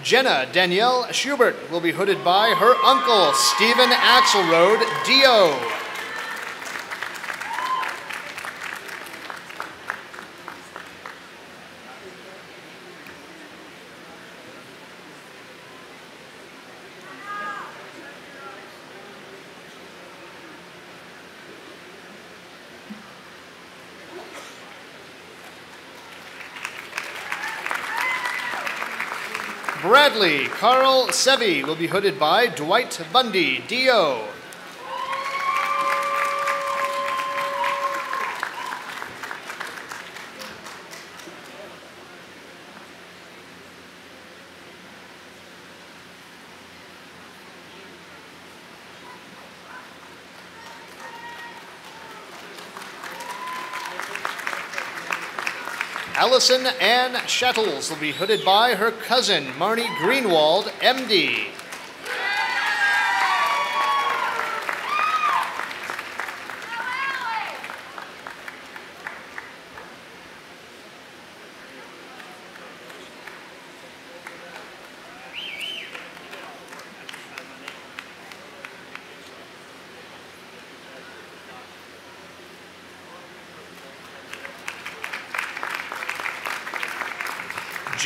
Jenna Danielle Schubert will be hooded by her uncle, Stephen Axelrod, D.O. Bradley Carl Sevi will be hooded by Dwight Bundy, D.O. Allison Ann Shattles will be hooded by her cousin, Marnie Greenwald, M.D.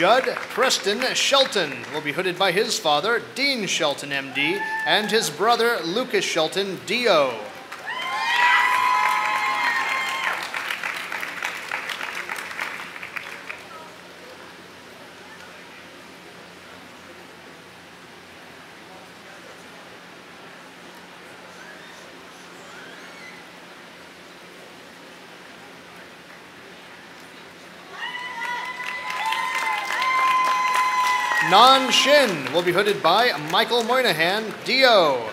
Judd Preston Shelton will be hooded by his father, Dean Shelton, M.D., and his brother, Lucas Shelton, D.O. Nan Shin will be hooded by Michael Moynihan, D.O.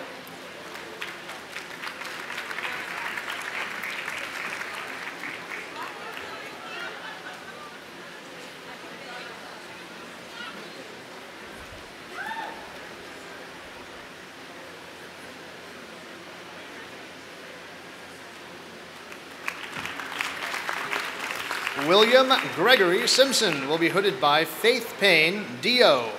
William Gregory Simpson will be hooded by Faith Payne, D.O.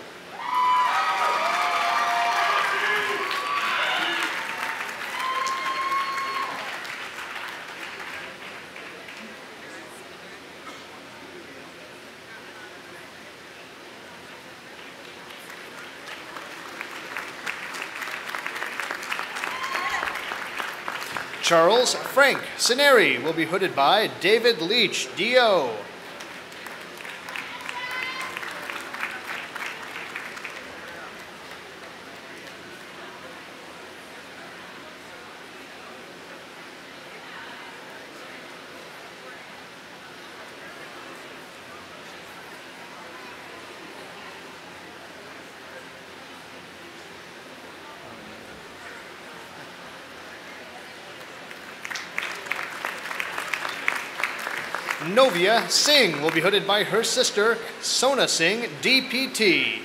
Charles Frank Sineri will be hooded by David Leach, D.O. Novia Singh will be hooded by her sister, Sona Singh, DPT.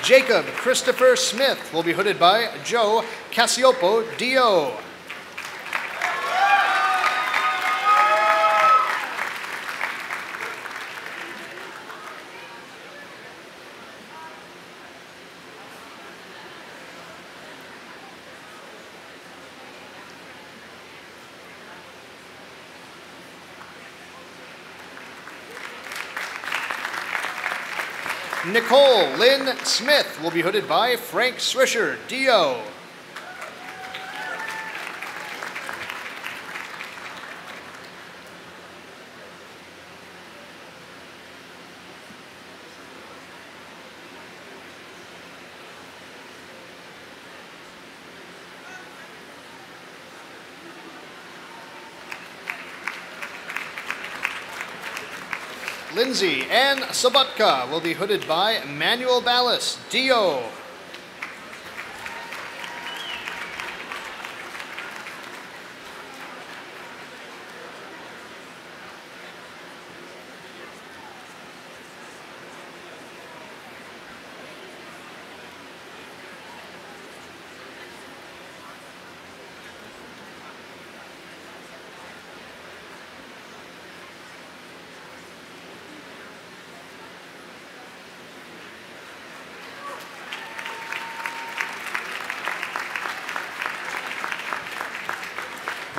Jacob Christopher Smith will be hooded by Joe Cassiopo, D.O. Nicole Lynn Smith will be hooded by Frank Swisher, D.O. Lindsay Ann Sabatka will be hooded by Manuel Ballas, D.O.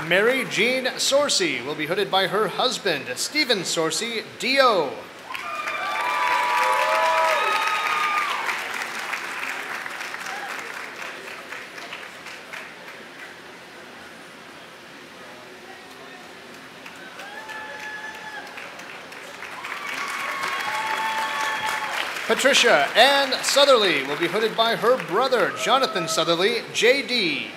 Mary Jean Sorsey will be hooded by her husband, Stephen Sorsey, D.O. Patricia Ann Southerly will be hooded by her brother, Jonathan Southerly, J.D.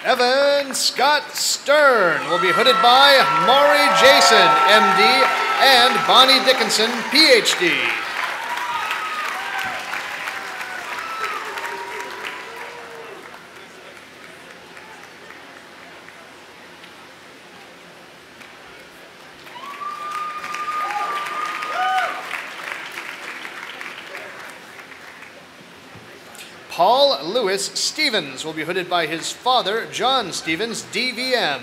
Evan Scott Stern will be hooded by Maury Jason, MD, and Bonnie Dickinson, PhD. Paul Lewis Stevens will be hooded by his father, John Stevens, DVM.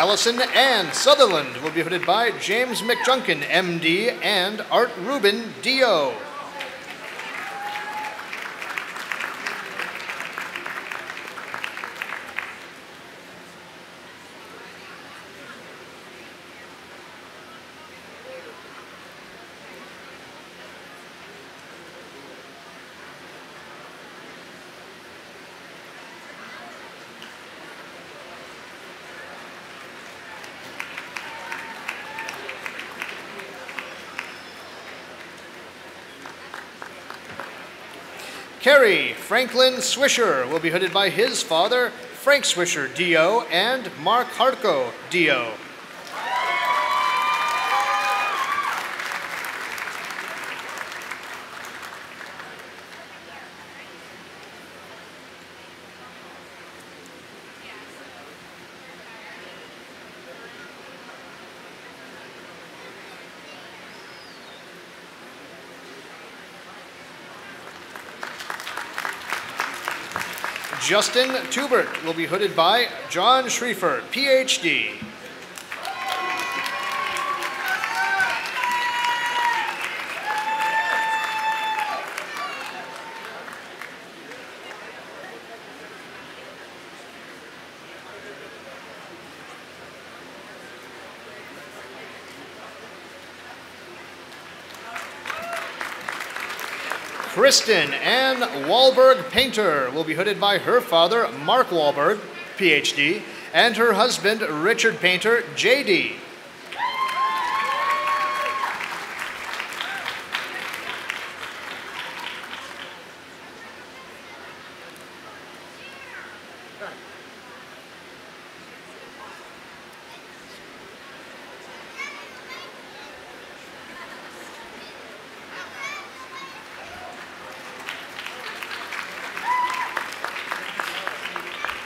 Allison Ann Sutherland will be hooded by James McJunkin, MD, and Art Rubin, DO. Kerry Franklin Swisher will be hooded by his father, Frank Swisher, D.O., and Mark Hartko, D.O. Justin Tubert will be hooded by John Schriefer, PhD. Kristen Ann Wahlberg Painter will be hooded by her father, Mark Wahlberg, PhD, and her husband, Richard Painter, JD.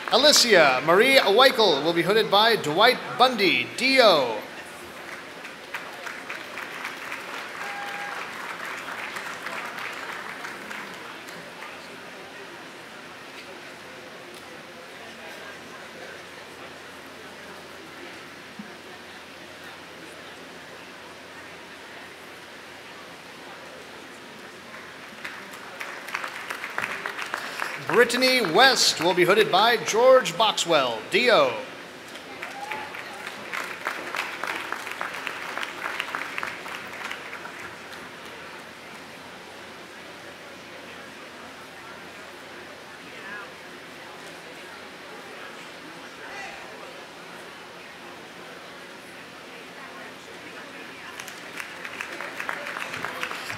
Alicia Marie Weichel will be hooded by Dwight Bundy, D.O. Brittany West will be hooded by George Boxwell, D.O.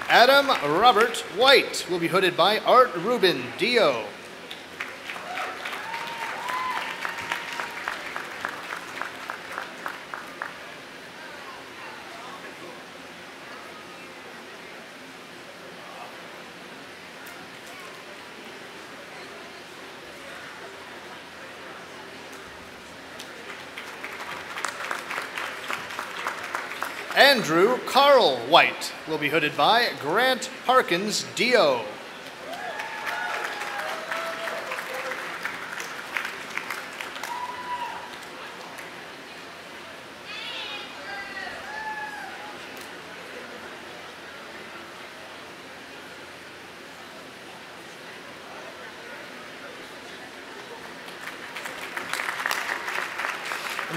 Adam Robert White will be hooded by Art Rubin, D.O. Andrew Carl White will be hooded by Grant Harkins, D.O.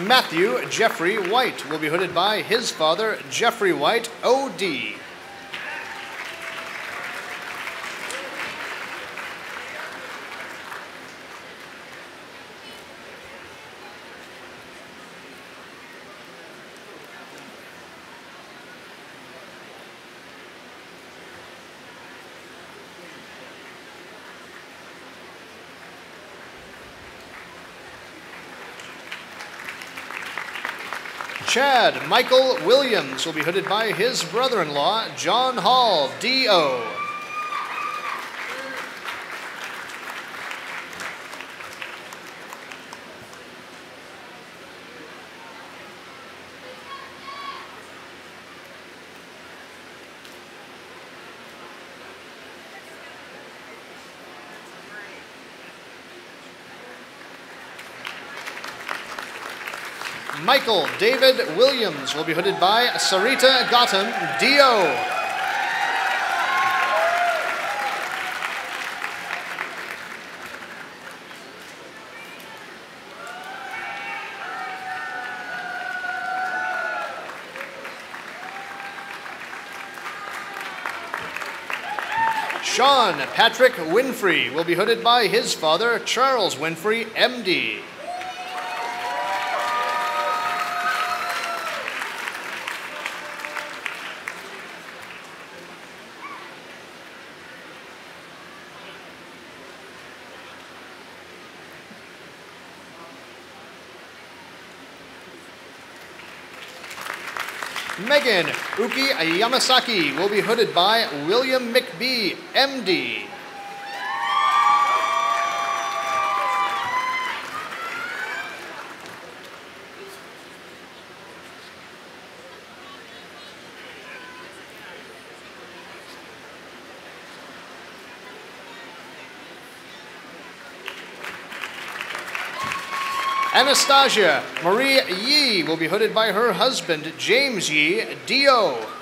Matthew Jeffrey White will be hooded by his father, Jeffrey White, O.D. Chad Michael Williams will be hooded by his brother-in-law, John Hall, D.O. Michael David Williams will be hooded by Sarita Gautam, D.O. Sean Patrick Winfrey will be hooded by his father, Charles Winfrey, M.D. Megan Uki Yamasaki will be hooded by William McBee, M.D. Anastasia Marie Yee will be hooded by her husband, James Yee, D.O.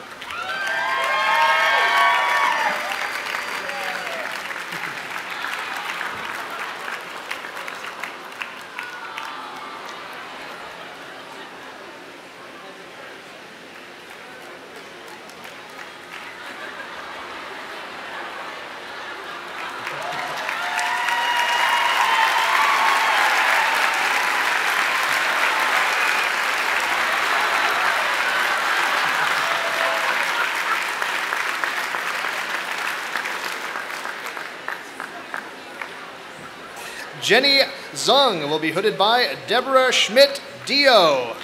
Jenny Zung will be hooded by Deborah Schmidt, D.O.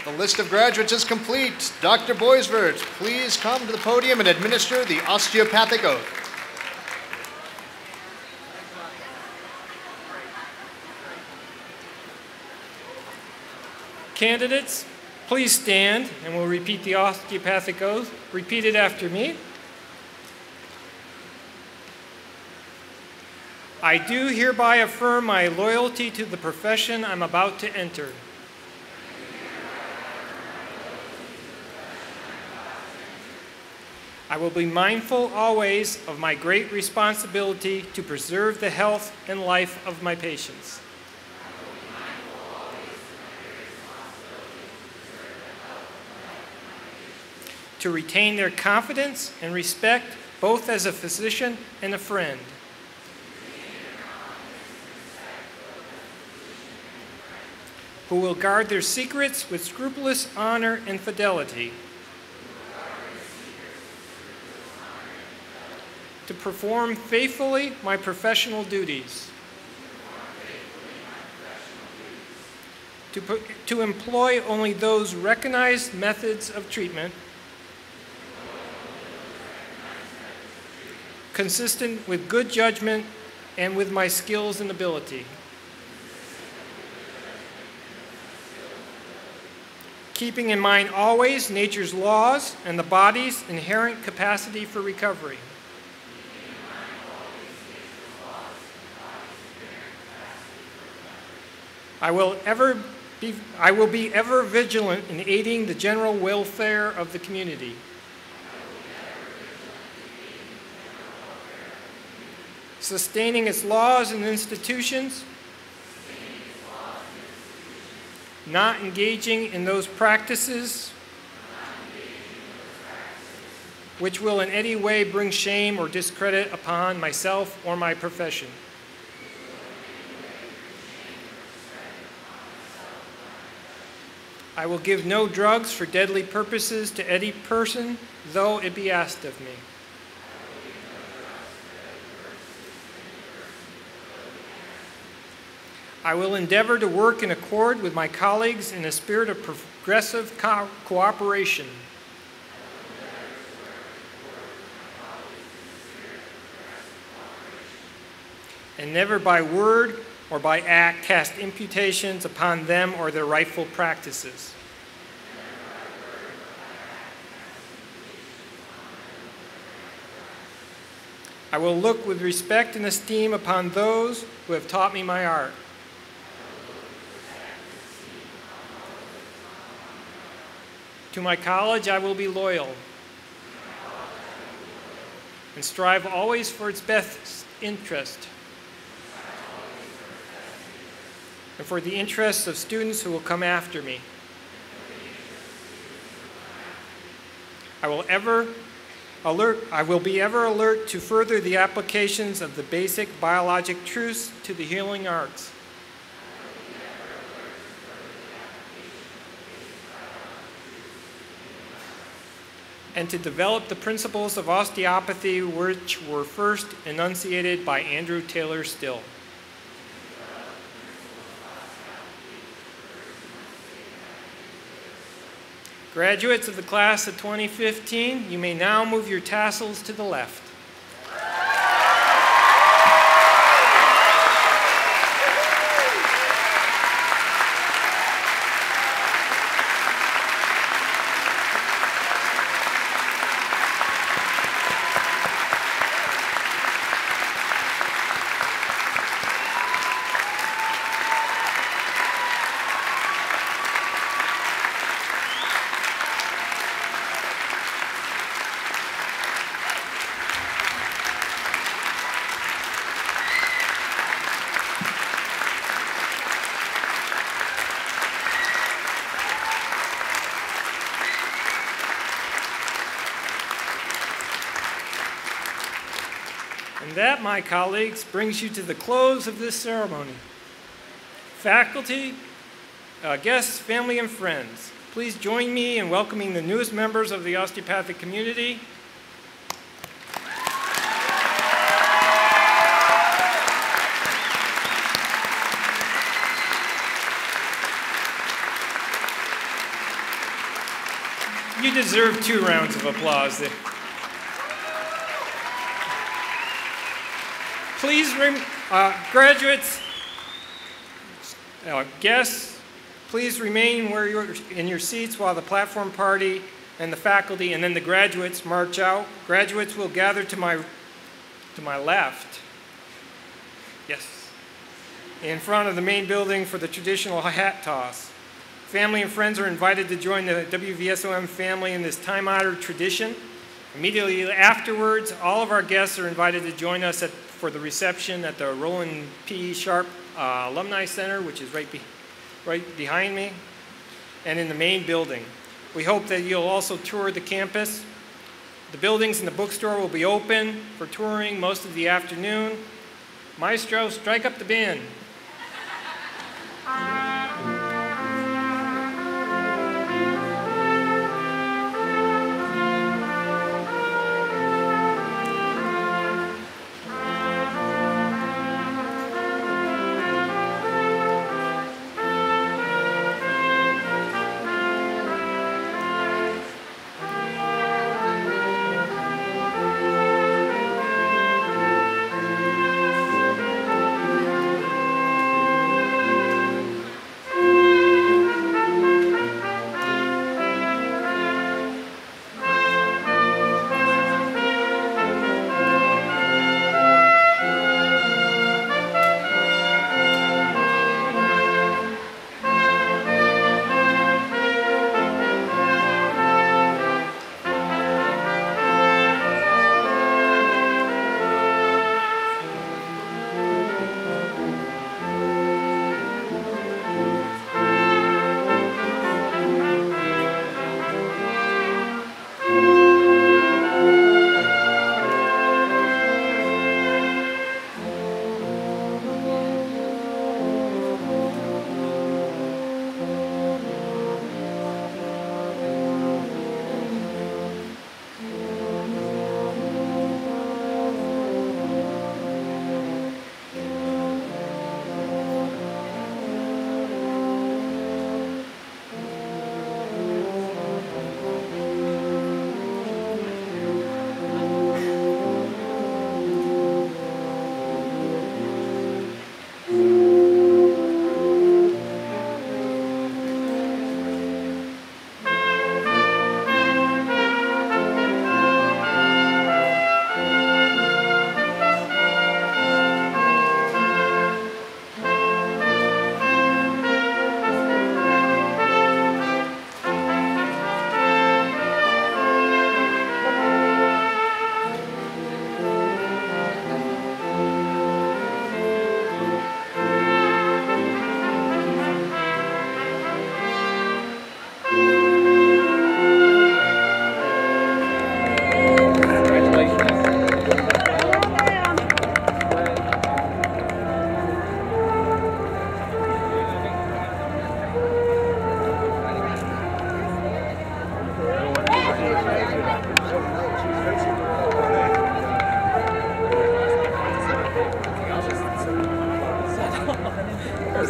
The list of graduates is complete. Dr. Boisvert, please come to the podium and administer the osteopathic oath. Candidates, please stand and we'll repeat the osteopathic oath. Repeat it after me. I do hereby affirm my loyalty to the profession I'm about to enter. I will be mindful always of my great responsibility to preserve the health and life of my patients. To retain their confidence and respect both as a physician and a friend. who will guard their secrets with scrupulous honor and fidelity, to perform faithfully my professional duties, to employ only those recognized methods of treatment consistent with good judgment and with my skills and ability, keeping in mind always nature's laws and the body's inherent capacity for recovery. I will be ever vigilant in aiding the general welfare of the community. Sustaining its laws and institutions, not engaging in those practices which will in any way bring shame or discredit upon myself or my profession. I will give no drugs for deadly purposes to any person, though it be asked of me. I will endeavor to work in accord with my colleagues in a spirit of progressive cooperation. And never by word or by act cast imputations upon them or their rightful practices. I will look with respect and esteem upon those who have taught me my art. To my college, I will be loyal and strive always for its best interest and for the interests of students who will come after me. I will be ever alert to further the applications of the basic biologic truths to the healing arts. And to develop the principles of osteopathy which were first enunciated by Andrew Taylor Still. Graduates of the class of 2015, you may now move your tassels to the left. And that, my colleagues, brings you to the close of this ceremony. Faculty, guests, family, and friends, please join me in welcoming the newest members of the osteopathic community. You deserve 2 rounds of applause there. Please, graduates, guests, please remain where you're in your seats while the platform party and the faculty and then the graduates march out. Graduates will gather to my left. Yes. In front of the main building for the traditional hat toss. Family and friends are invited to join the WVSOM family in this time-honored tradition. Immediately afterwards, all of our guests are invited to join us for the reception at the Roland P. Sharp Alumni Center, which is right behind me, and in the main building. We hope that you'll also tour the campus. The buildings and the bookstore will be open for touring most of the afternoon. Maestro, strike up the band.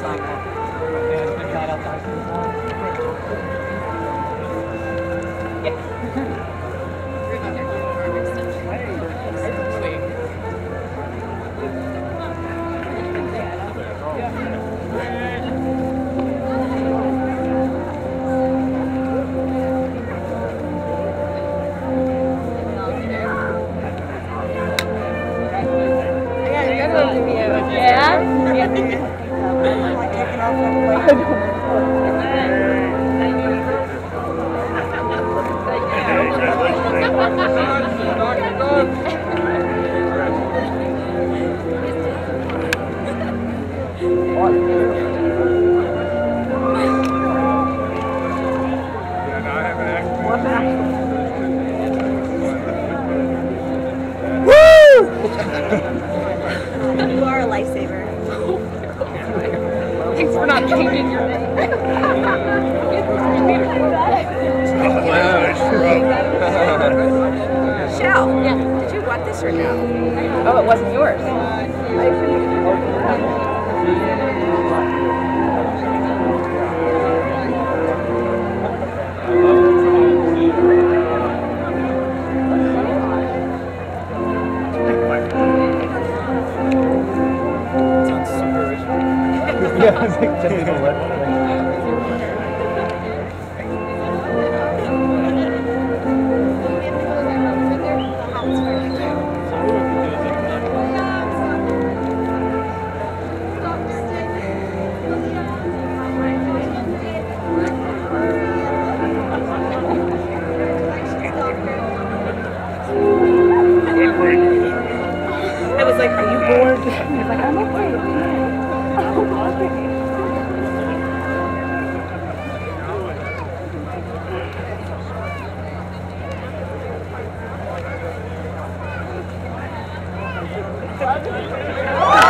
You are a lifesaver. Thanks for not changing your name. Shell, did you want this or no? Oh, it wasn't yours. Yeah, I was like 10 people left. I was like, are you bored? He was like, I'm okay. Oh,